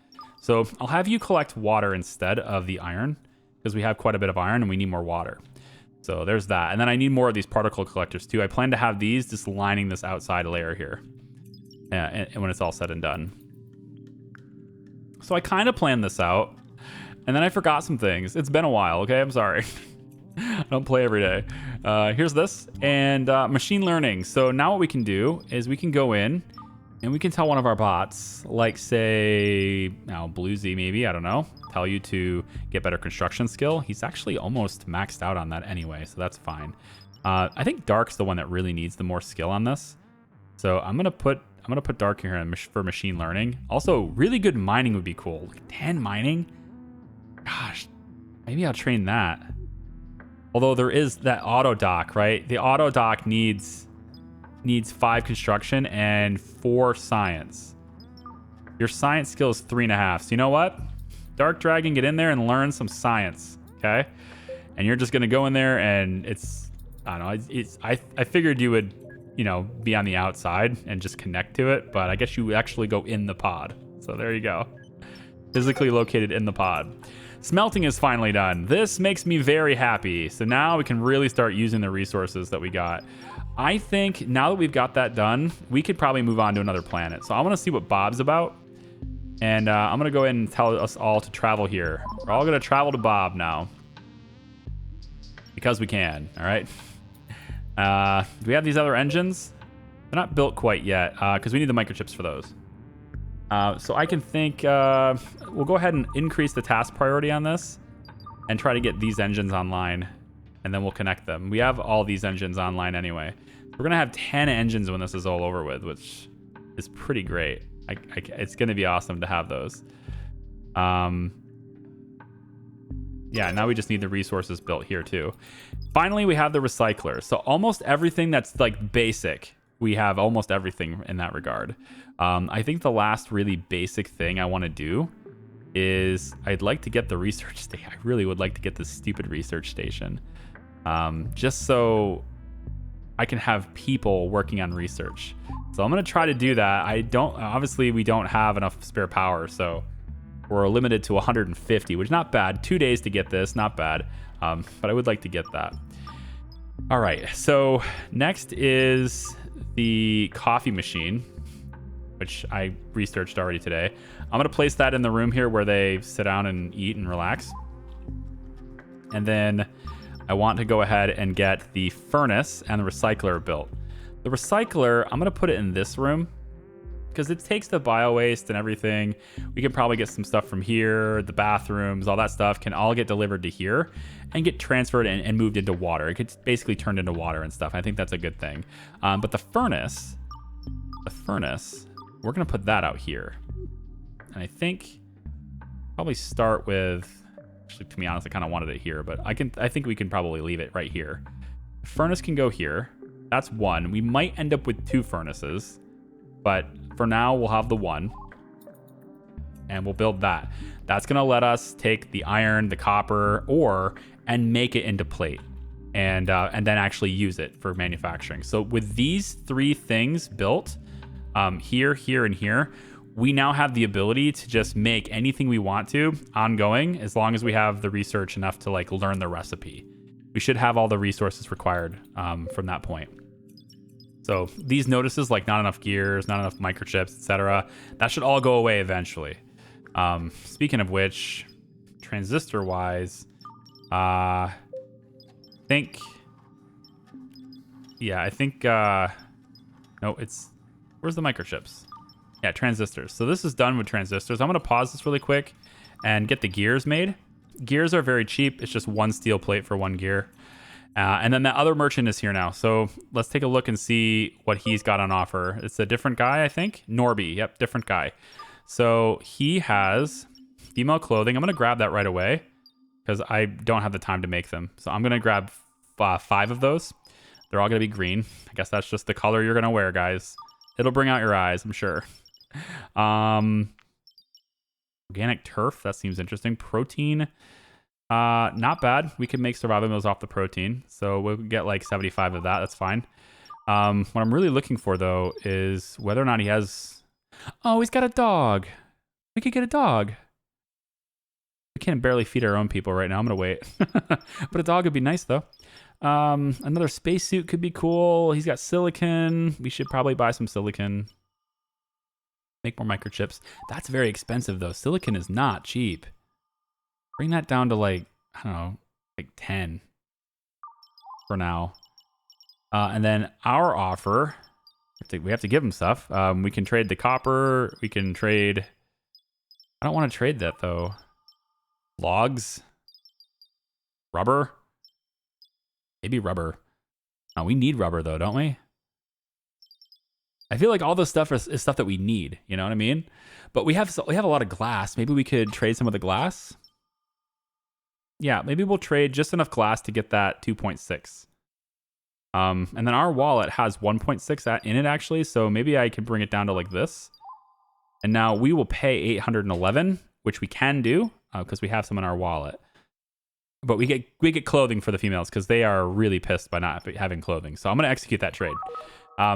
Speaker 1: So I'll have you collect water instead of the iron, because we have quite a bit of iron and we need more water. So there's that. And then I need more of these particle collectors too. I plan to have these just lining this outside layer here. And when it's all said and done. So I kind of planned this out, and then I forgot some things. It's been a while, okay? I'm sorry. I don't play every day. Here's this, and machine learning. So now what we can do is we can go in, and we can tell one of our bots, like say, Bluesy maybe, I don't know, tell you to get better construction skill. He's actually almost maxed out on that anyway, so that's fine. I think Dark's the one that really needs the more skill on this. So I'm gonna put Dark here for machine learning. Also, really good mining would be cool. Like 10 mining? Gosh, maybe I'll train that. Although there is that auto dock, right? The auto dock needs 5 construction and 4 science. Your science skill is 3.5. So you know what? Dark Dragon, get in there and learn some science, okay? And you're just gonna go in there and I don't know, I figured you would, be on the outside and just connect to it, but I guess you actually go in the pod. So there you go. Physically located in the pod. Smelting is finally done. This makes me very happy. So now we can really start using the resources that we got. I think now that we've got that done, we could probably move on to another planet. So I want to see what Bob's about. And I'm going to go ahead and tell us all to travel here. We're all going to travel to Bob now. Because we can, all right? Do we have these other engines? They're not built quite yet because we need the microchips for those. So I can think we'll go ahead and increase the task priority on this and try to get these engines online, and then we'll connect them. We have all these engines online anyway. We're going to have 10 engines when this is all over with, which is pretty great. It's going to be awesome to have those. Yeah, now we just need the resources built here too. Finally, we have the recycler. So almost everything that's like basic, we have almost everything in that regard. I think the last really basic thing I want to do is I'd like to get the research station. I really would like to get this stupid research station. Just so I can have people working on research. So I'm going to try to do that. Obviously we don't have enough spare power, so we're limited to 150, which is not bad. 2 days to get this, not bad. But I would like to get that. All right, so next is the coffee machine, which I researched already today. I'm gonna place that in the room here where they sit down and eat and relax. And then I want to go ahead and get the furnace and the recycler built. The recycler, I'm gonna put it in this room because it takes the bio waste and everything. We can probably get some stuff from here, the bathrooms, all that stuff can all get delivered to here and get transferred and moved into water. It gets basically turned into water and stuff. I think that's a good thing. But the furnace, we're gonna put that out here. And I think probably start with, actually, to be honest, I kind of wanted it here, but I think we can probably leave it right here. The furnace can go here. That's one. We might end up with 2 furnaces, but for now we'll have the one and we'll build that. That's going to let us take the iron, the copper, ore and make it into plate and then actually use it for manufacturing. So with these 3 things built, here, here, and here, we now have the ability to just make anything we want to ongoing, as long as we have the research enough to like learn the recipe. We should have all the resources required from that point. So these notices, like not enough gears, not enough microchips, etc., that should all go away eventually. Speaking of which, transistor wise, think Yeah, I think, no, where's the microchips? Yeah, transistors. So this is done with transistors. I'm going to pause this really quick and get the gears made. Gears are very cheap. It's just one steel plate for one gear. And then the other merchant is here now. So let's take a look and see what he's got on offer. It's a different guy, I think. Norby. Yep, different guy. So he has female clothing. I'm going to grab that right away because I don't have the time to make them. So I'm going to grab 5 of those. They're all going to be green. I guess that's just the color you're going to wear, guys. It'll bring out your eyes, I'm sure. Organic turf. That seems interesting. Protein. Not bad. We can make survival meals off the protein. So we'll get like 75 of that. That's fine. What I'm really looking for, though, is whether or not he has... Oh, he's got a dog. We could get a dog. We can't barely feed our own people right now. I'm going to wait. But a dog would be nice, though. Another spacesuit could be cool. He's got silicon. We should probably buy some silicon. Make more microchips. That's very expensive, though. Silicon is not cheap. Bring that down to, like, I don't know, like 10 for now. And then our offer, we have to give him stuff. We can trade the copper. We can trade... I don't want to trade that, though. Logs. Rubber. Maybe rubber. Oh, we need rubber, though, don't we? I feel like all this stuff is stuff that we need. You know what I mean? But we have a lot of glass. Maybe we could trade some of the glass. Yeah, maybe we'll trade just enough glass to get that 2.6. And then our wallet has 1.6 in it, actually. So maybe I can bring it down to like this. And now we will pay 811, which we can do because we have some in our wallet. But we get clothing for the females because they are really pissed by not having clothing. So I'm going to execute that trade.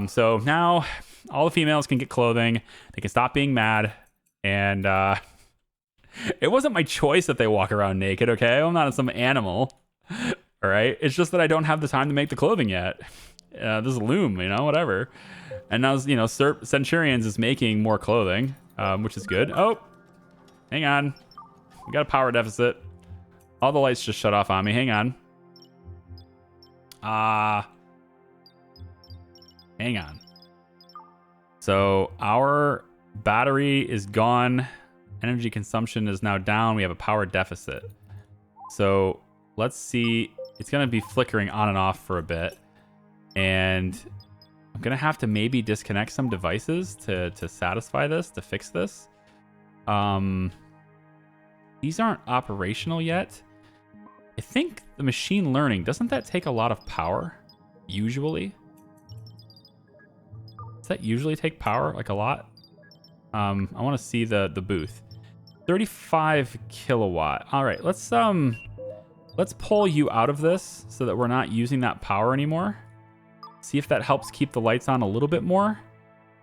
Speaker 1: So now all the females can get clothing. They can stop being mad. And it wasn't my choice that they walk around naked, okay? I'm not some animal. All right? It's just that I don't have the time to make the clothing yet. This loom, whatever. And now, Centurions is making more clothing, which is good. Oh, hang on. We got a power deficit. All the lights just shut off on me. Hang on. Hang on. So our battery is gone. Energy consumption is now down. We have a power deficit. So let's see. It's going to be flickering on and off for a bit. And I'm going to have to maybe disconnect some devices to satisfy this, to fix this. These aren't operational yet. I think the machine learning, doesn't that take a lot of power? Usually? Does that usually take power? Like a lot? I want to see the booth. 35 kilowatt. All right, let's pull you out of this so that we're not using that power anymore. See if that helps keep the lights on a little bit more.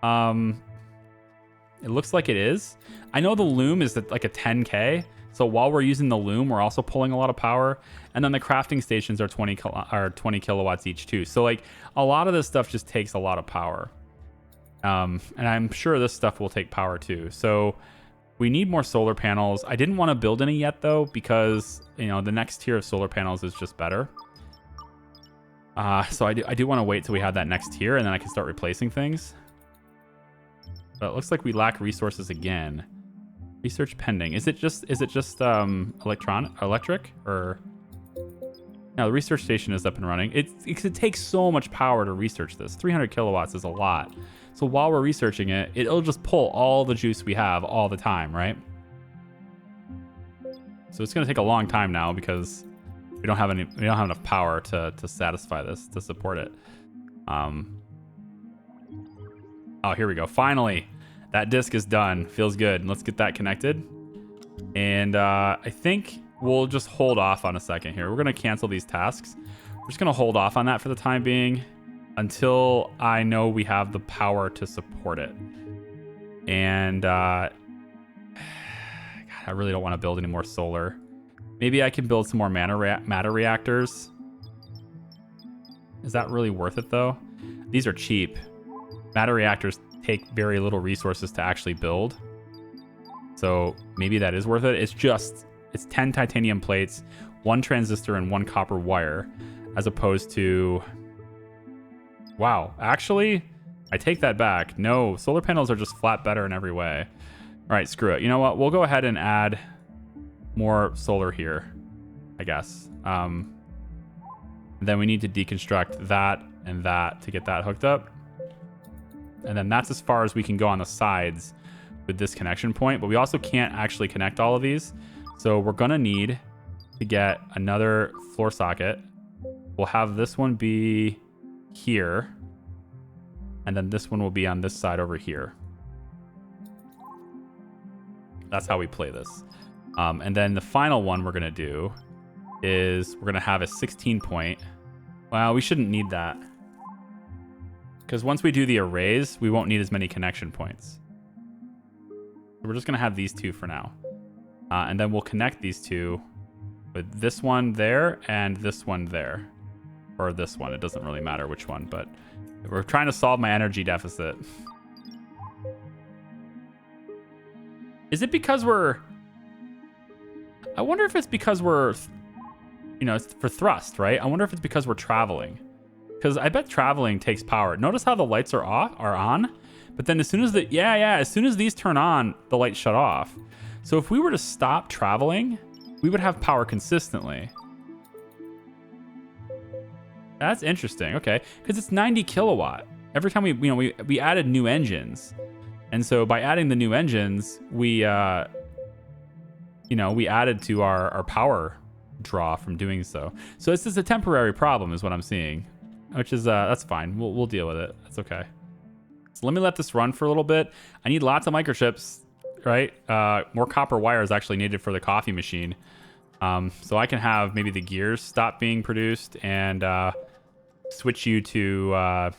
Speaker 1: It looks like it is. I know the loom is at like a 10K. So while we're using the loom, we're also pulling a lot of power. And then the crafting stations are 20 kilowatts each too. So like a lot of this stuff just takes a lot of power. And I'm sure this stuff will take power too. So we need more solar panels. I didn't want to build any yet though, because the next tier of solar panels is just better. So I do want to wait till we have that next tier and then I can start replacing things. But it looks like we lack resources again. Research pending. Is it just electric or no? The research station is up and running. It takes so much power to research this. 300 kilowatts is a lot. So while we're researching it, it'll just pull all the juice we have all the time, right? So it's going to take a long time now because we don't have enough power to satisfy this, to support it. Oh, here we go. Finally. That disc is done. Feels good. Let's get that connected. And I think we'll just hold off on a second here. We're going to cancel these tasks. We're just going to hold off on that for the time being until I know we have the power to support it. And God, I really don't want to build any more solar. Maybe I can build some more matter reactors. Is that really worth it, though? These are cheap. Matter reactors take very little resources to actually build. So maybe that is worth it. It's 10 titanium plates, 1 transistor, and 1 copper wire, as opposed to Wow. Actually, I take that back. No, solar panels are just flat better in every way. All right, screw it. You know what? We'll go ahead and add more solar here, I guess. Then we need to deconstruct that and that to get that hooked up. And then that's as far as we can go on the sides with this connection point. But we also can't actually connect all of these. So we're going to need to get another floor socket. We'll have this one be here. And then this one will be on this side over here. That's how we play this. And then the final one we're going to do is we're going to have a 16 point. Well, we shouldn't need that. Because once we do the arrays, we won't need as many connection points. So we're just going to have these two for now. And then we'll connect these two with this one there and this one there. Or this one. It doesn't really matter which one, but we're trying to solve my energy deficit. Is it because we're... I wonder if it's because we're... You know, it's for thrust, right? I wonder if it's because we're traveling. Because I bet traveling takes power. Notice how the lights are on, but then as soon as as soon as these turn on, the lights shut off. So if we were to stop traveling, we would have power consistently. That's interesting. Okay, because it's 90 kilowatt. Every time we added new engines, and so by adding the new engines, we we added to our power draw from doing so. So this is a temporary problem, is what I'm seeing. Which is, that's fine. We'll deal with it. That's okay. So let me let this run for a little bit. I need lots of microchips, right? More copper wire is actually needed for the coffee machine. So I can have maybe the gears stop being produced and switch you to... I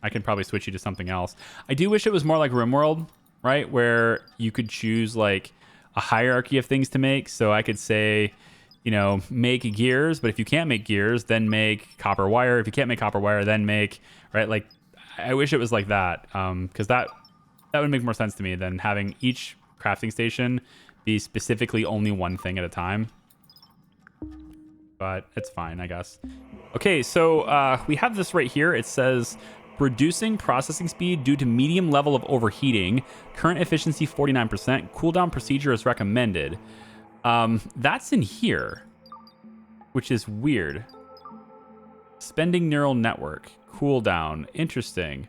Speaker 1: can probably switch you to something else. I do wish it was more like Rimworld, right? Where you could choose like a hierarchy of things to make. So I could say... make gears, but if you can't make gears, then make copper wire. If you can't make copper wire, then make, right? Like, I wish it was like that, because that would make more sense to me than having each crafting station be specifically only one thing at a time. But it's fine, I guess. Okay, so we have this right here. It says, reducing processing speed due to medium level of overheating. Current efficiency 49%. Cooldown procedure is recommended. That's in here, which is weird. Spending neural network, cooldown, interesting.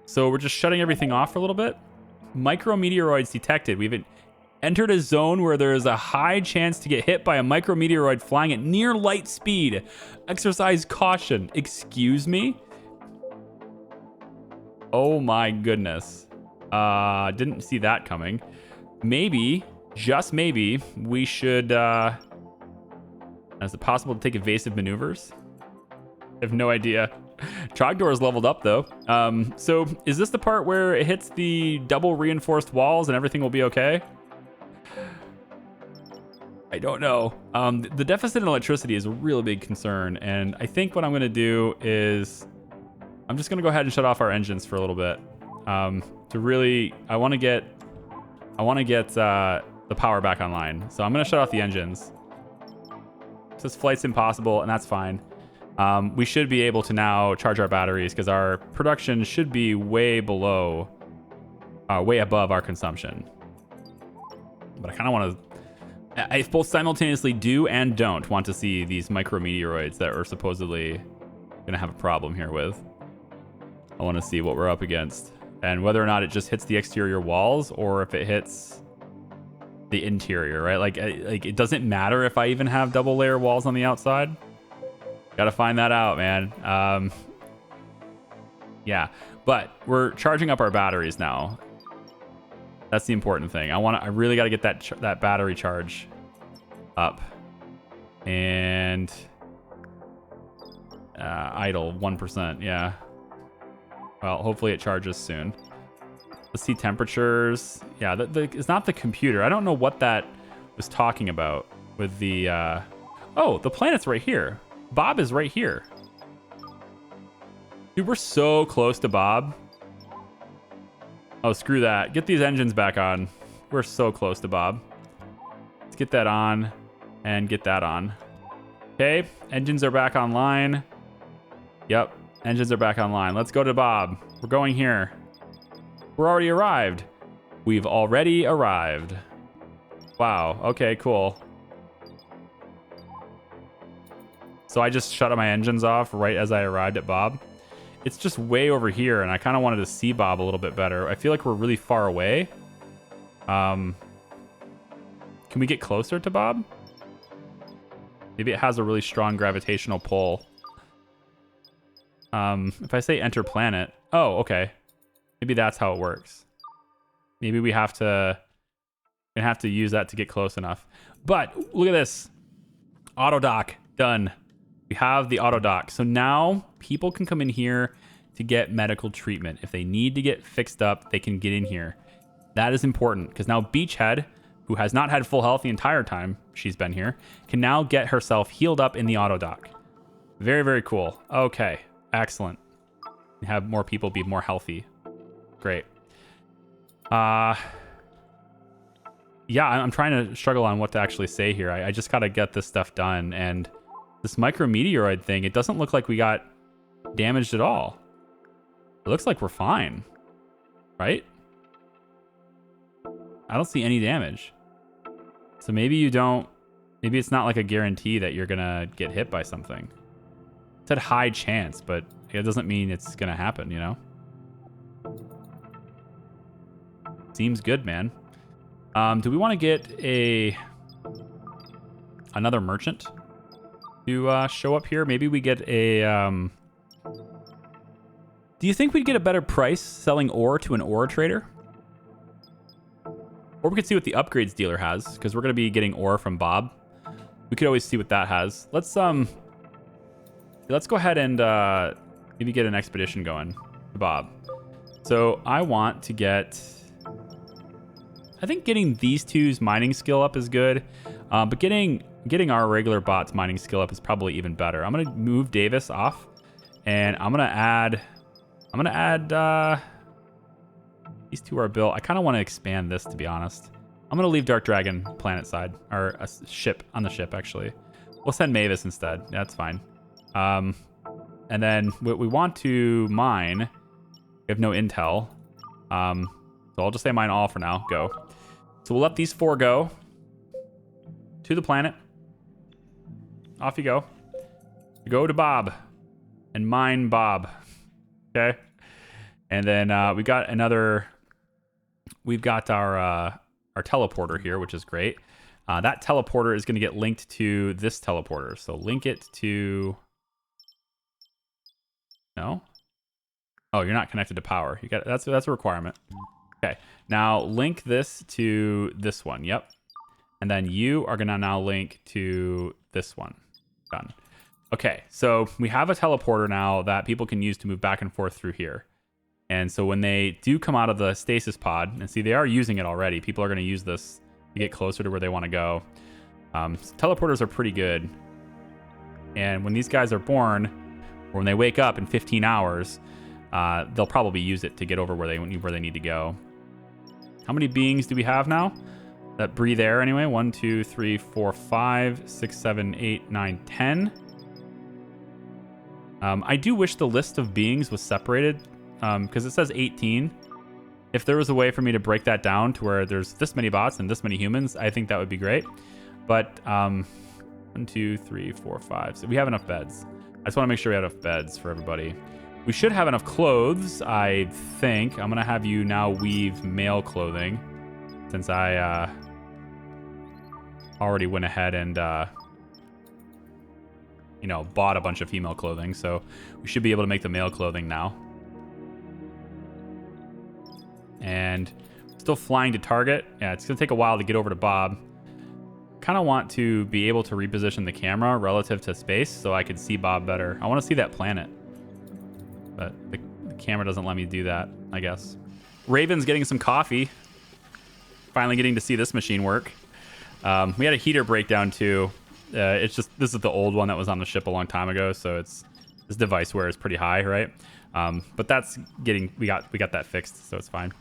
Speaker 1: So we're just shutting everything off for a little bit. Micrometeoroids detected. We've entered a zone where there is a high chance to get hit by a micrometeoroid flying at near light speed. Exercise caution. Excuse me? Oh my goodness. Didn't see that coming. Maybe... just maybe we should is it possible to take evasive maneuvers? I have no idea. Trogdor is leveled up though. So is this the part where it hits the double reinforced walls and everything will be okay? I don't know. The deficit in electricity is a really big concern, and I think what I'm going to do is I'm just going to go ahead and shut off our engines for a little bit. I want to get the power back online. So I'm going to shut off the engines. It says flight's impossible, and that's fine. We should be able to now charge our batteries because our production should be way above our consumption. But I kind of want to... I both simultaneously do and don't want to see these micrometeoroids that we're supposedly going to have a problem here with. I want to see what we're up against. And whether or not it just hits the exterior walls or if it hits... the interior, right? Like it doesn't matter if I even have double layer walls on the outside. Gotta find that out, man. Yeah, but we're charging up our batteries now. That's the important thing. I really got to get that battery charge up. And idle 1%. Yeah. Well, hopefully it charges soon. Let's see temperatures. Yeah, it's not the computer. I don't know what that was talking about with the... Oh, the planet's right here. Bob is right here. Dude, we're so close to Bob. Oh, screw that. Get these engines back on. We're so close to Bob. Let's get that on and get that on. Okay, engines are back online. Yep. Engines are back online. Let's go to Bob. We're going here. We're already arrived. We've already arrived. Wow. Okay, cool. So I just shut my engines off right as I arrived at Bob. It's just way over here, and I kind of wanted to see Bob a little bit better. I feel like we're really far away. Can we get closer to Bob? Maybe it has a really strong gravitational pull. If I say enter planet... Oh, okay. Maybe that's how it works. Maybe we have to use that to get close enough. But look at this. Auto dock. Done. We have the auto dock. So now people can come in here to get medical treatment. If they need to get fixed up, they can get in here. That is important because now Beachhead, who has not had full health the entire time she's been here, can now get herself healed up in the auto dock. Very, very cool. Okay. Excellent. Have more people be more healthy. Great. Yeah, I'm trying to struggle on what to actually say here. I just got to get this stuff done. And this micrometeoroid thing, it doesn't look like we got damaged at all. It looks like we're fine. Right? I don't see any damage. So maybe you don't... Maybe it's not like a guarantee that you're going to get hit by something. It said high chance, but it doesn't mean it's going to happen, you know? Seems good, man. Do we want to get another merchant to show up here? Maybe we get a... Do you think we'd get a better price selling ore to an ore trader? Or we could see what the upgrades dealer has, because we're going to be getting ore from Bob. We could always see what that has. Let's go ahead and maybe get an expedition going to Bob. So I want to get... I think getting these two's mining skill up is good, but getting our regular bot's mining skill up is probably even better. I'm gonna move Davis off, and I'm gonna add. These two are built. I kind of want to expand this, to be honest. I'm gonna leave Dark Dragon planet side, or a ship on the ship actually. We'll send Mavis instead. That's fine. And then what we want to mine, we have no intel. So I'll just say mine all for now. Go. So we'll let these four go to the planet. Off you go. Go to Bob and mine Bob. Okay. And then we've got our teleporter here, which is great. That teleporter is going to get linked to this teleporter. So link it to... No? Oh, you're not connected to power. You got that's a requirement. Okay. Now link this to this one. Yep. And then you are gonna now link to this one. Done. Okay. So we have a teleporter now that people can use to move back and forth through here. And so when they do come out of the stasis pod, and see they are using it already. People are gonna use this to get closer to where they want to go. So teleporters are pretty good. And when these guys are born, or when they wake up in 15 hours, they'll probably use it to get over where they need to go. How many beings do we have now that breathe air anyway? 1, 2, 3, 4, 5, 6, 7, 8, 9, 10. I do wish the list of beings was separated because it says 18. If there was a way for me to break that down to where there's this many bots and this many humans, I think that would be great. But 1, 2, 3, 4, 5. So we have enough beds. I just want to make sure we have enough beds for everybody. We should have enough clothes, I think. I'm going to have you now weave male clothing since I already went ahead and, bought a bunch of female clothing. So we should be able to make the male clothing now. And still flying to target. Yeah, it's going to take a while to get over to Bob. Kind of want to be able to reposition the camera relative to space so I could see Bob better. I want to see that planet. But the camera doesn't let me do that, I guess. Raven's getting some coffee. Finally getting to see this machine work. We had a heater breakdown too. It's just, this is the old one that was on the ship a long time ago, so this device wear is pretty high, right? But that's getting, we got that fixed, so it's fine.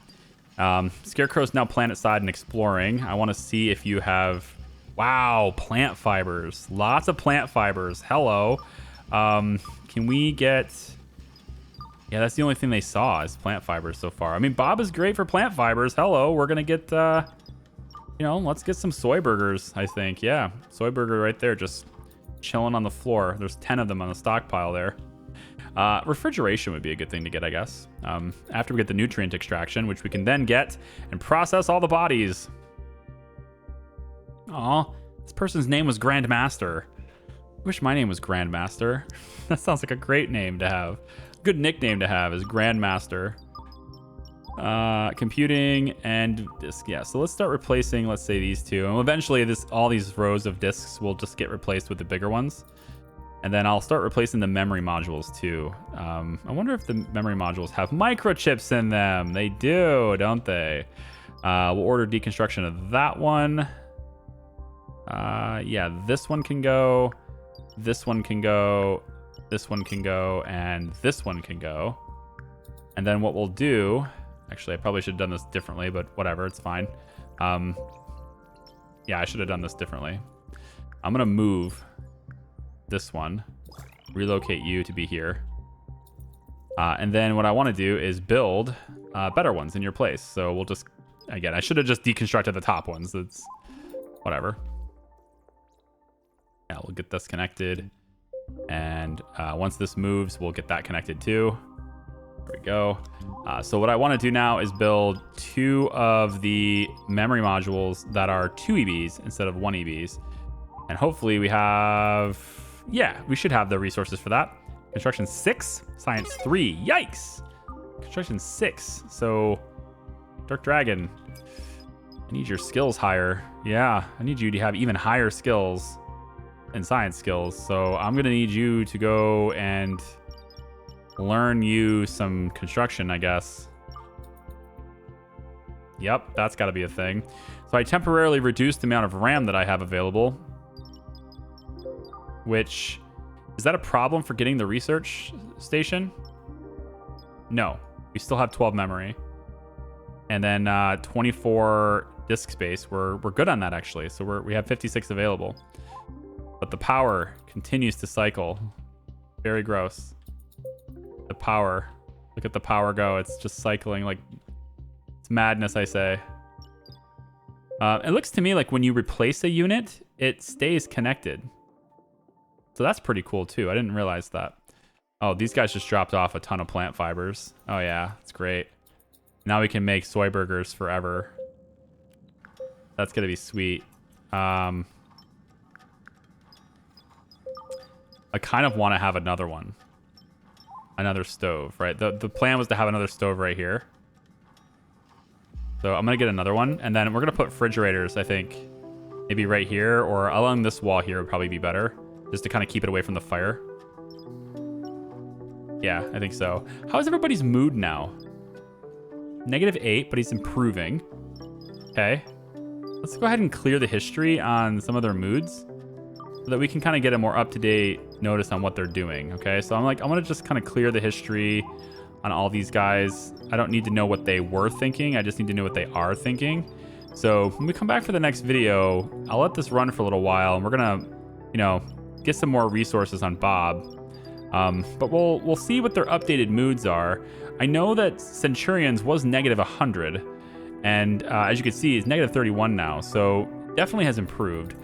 Speaker 1: Scarecrow's now planet side and exploring. I want to see if you have, wow, plant fibers. Lots of plant fibers. Hello. Can we get... Yeah, that's the only thing they saw is plant fibers so far. I mean, Bob is great for plant fibers. Hello, we're going to get, you know, let's get some soy burgers, I think. Yeah, soy burger right there, just chilling on the floor. There's 10 of them on the stockpile there. Refrigeration would be a good thing to get, I guess. After we get the nutrient extraction, which we can then get and process all the bodies. Aw, this person's name was Grandmaster. I wish my name was Grandmaster. That sounds like a great name to have. Good nickname to have is Grandmaster. Computing and disk. Yeah, so let's start replacing, let's say, these two. And eventually all these rows of disks will just get replaced with the bigger ones. And then I'll start replacing the memory modules too. I wonder if the memory modules have microchips in them. They do, don't they? We'll order deconstruction of that one. Yeah, this one can go. This one can go. This one can go. And this one can go. And then what we'll do... Actually, I probably should have done this differently, but whatever, it's fine. Yeah, I should have done this differently. I'm going to move this one, relocate you to be here. And then what I want to do is build better ones in your place. So we'll just, again, I should have just deconstructed the top ones. It's whatever. Yeah, we'll get this connected. And once this moves, we'll get that connected too. There we go. So what I want to do now is build 2 of the memory modules that are 2 EBs instead of 1 EBs. And hopefully we have... Yeah, we should have the resources for that. Construction 6, science 3. Yikes! Construction 6. So, Dark Dragon, I need your skills higher. Yeah, I need you to have even higher skills and science skills. So I'm going to need you to go and learn you some construction, I guess. Yep, that's got to be a thing. So I temporarily reduced the amount of RAM that I have available. Which, is that a problem for getting the research station? No, we still have 12 memory. And then 24 disk space. We're good on that, actually. So we have 56 available. But the power continues to cycle. Very gross. The power. Look at the power go. It's just cycling like... It's madness, I say. It looks to me like when you replace a unit, it stays connected. So that's pretty cool too. I didn't realize that. Oh, these guys just dropped off a ton of plant fibers. Oh yeah, it's great. Now we can make soy burgers forever. That's gonna be sweet. I kind of want to have another one. Another stove, right? The plan was to have another stove right here. So I'm gonna get another one, and then we're gonna put refrigerators, I think. Maybe right here, or along this wall here would probably be better. Just to kind of keep it away from the fire. Yeah, I think so. How is everybody's mood now? -8, but he's improving. Okay. Let's go ahead and clear the history on some of their moods so that we can kind of get a more up-to-date notice on what they're doing. Okay, so I'm gonna just kind of clear the history on all these guys. I don't need to know what they were thinking. I just need to know what they are thinking. So when we come back for the next video, I'll let this run for a little while, and we're gonna, you know, get some more resources on Bob. But we'll see what their updated moods are. I know that Centurions was -100, and as you can see, it's -31 now, so definitely has improved.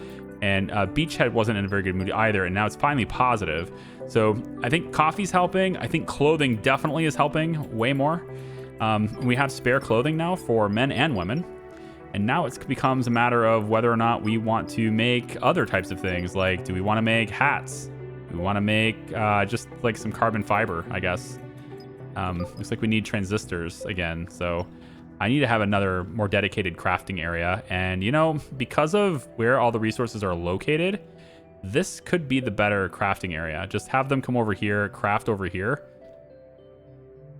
Speaker 1: And Beachhead wasn't in a very good mood either, and now it's finally positive. So I think coffee's helping. I think clothing definitely is helping way more. We have spare clothing now for men and women. And now it becomes a matter of whether or not we want to make other types of things. Like, do we want to make hats? Do we want to make just like some carbon fiber, I guess? Looks like we need transistors again. So I need to have another more dedicated crafting area. And, you know, because of where all the resources are located, this could be the better crafting area. Just have them come over here, craft over here.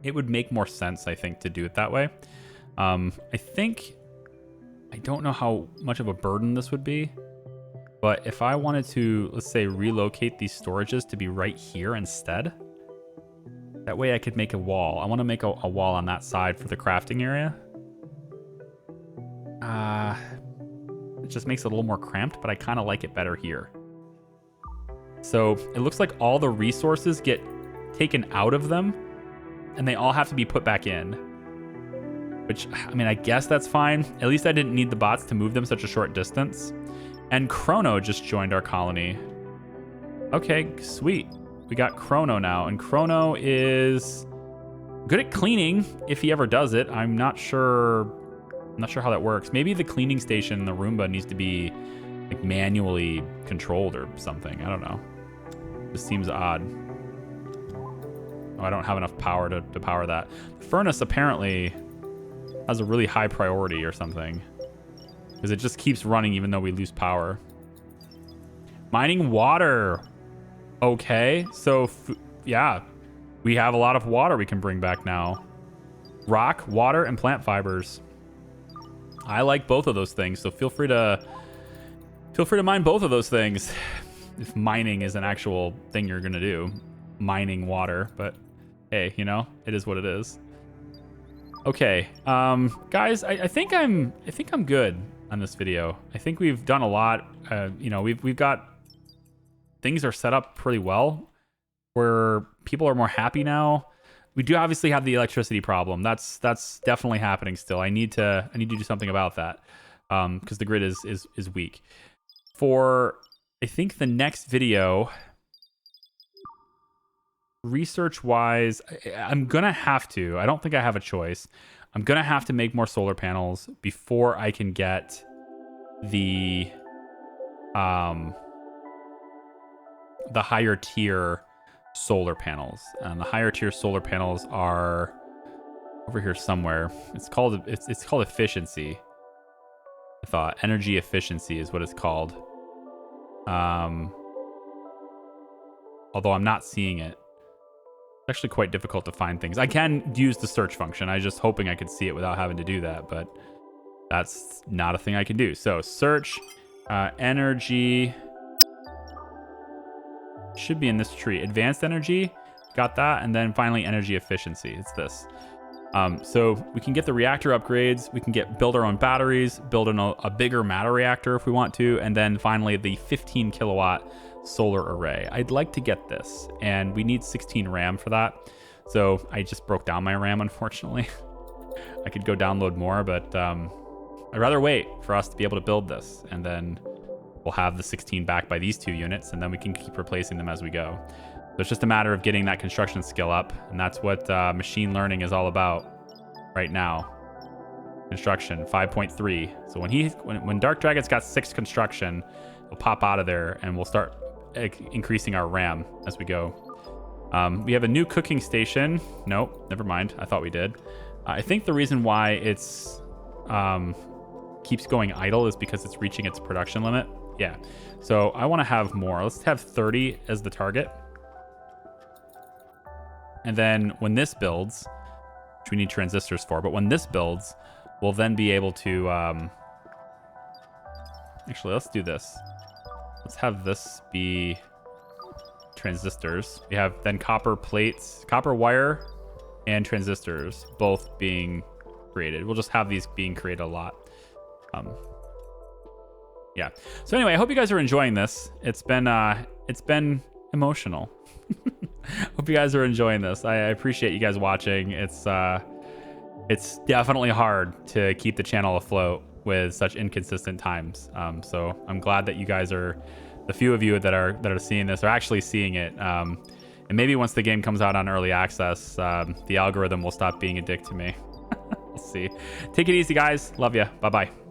Speaker 1: It would make more sense, I think, to do it that way. I don't know how much of a burden this would be, but if I wanted to, let's say, relocate these storages to be right here instead, that way I could make a wall. I want to make a wall on that side for the crafting area. It just makes it a little more cramped, but I kind of like it better here. So it looks like all the resources get taken out of them and they all have to be put back in. Which, I mean, I guess that's fine. At least I didn't need the bots to move them such a short distance. And Chrono just joined our colony. Okay, sweet. We got Chrono now, and Chrono is good at cleaning if he ever does it. I'm not sure how that works. Maybe the cleaning station, the Roomba, needs to be like manually controlled or something. I don't know. This seems odd. Oh, I don't have enough power to power that. The furnace apparently has a really high priority or something, because it just keeps running even though we lose power. Mining water. Okay, so yeah, we have a lot of water we can bring back now. Rock, water, and plant fibers. I like both of those things, so feel free to mine both of those things. If mining is an actual thing you're gonna do, mining water, but hey, you know, it is what it is. Okay, guys, I think I'm good on this video. I think we've done a lot. You know, we've got things are set up pretty well, where people are more happy now. We do obviously have the electricity problem. That's definitely happening still. I need to do something about that, because the grid is weak. For I think the next video, research wise, I'm gonna have to. I don't think I have a choice. I'm gonna have to make more solar panels before I can get the higher tier solar panels. And the higher tier solar panels are over here somewhere. It's called efficiency. I thought energy efficiency is what it's called. Although I'm not seeing it. It's actually quite difficult to find things. I can use the search function. I was just hoping I could see it without having to do that, but that's not a thing I can do. So search energy should be in this tree. Advanced energy, got that, and then finally energy efficiency. It's this. So we can get the reactor upgrades. We can build our own batteries, build a bigger matter reactor if we want to, and then finally the 15 kilowatt solar array. I'd like to get this, and we need 16 RAM for that. So I just broke down my RAM, unfortunately. I could go download more, but I'd rather wait for us to be able to build this, and then we'll have the 16 back by these two units, and then we can keep replacing them as we go. So it's just a matter of getting that construction skill up, and that's what machine learning is all about right now. Construction 5.3. So when Dark Dragon's got 6 construction, we'll pop out of there, and we'll start increasing our RAM as we go. We have a new cooking station. Nope, never mind. I thought we did. I think the reason why it's keeps going idle is because it's reaching its production limit. Yeah. So I want to have more. Let's have 30 as the target. And then when this builds, which we need transistors for, but when this builds, we'll then be able to... Actually, let's do this. Let's have this be transistors. We have then copper plates, copper wire, and transistors both being created. We'll just have these being created a lot. Yeah. So anyway, I hope you guys are enjoying this. It's been emotional. Hope you guys are enjoying this. I appreciate you guys watching. It's definitely hard to keep the channel afloat with such inconsistent times. So I'm glad that you guys are, the few of you that are seeing this are actually seeing it. And maybe once the game comes out on early access, the algorithm will stop being a dick to me. We'll see. Take it easy, guys. Love ya. Bye-bye.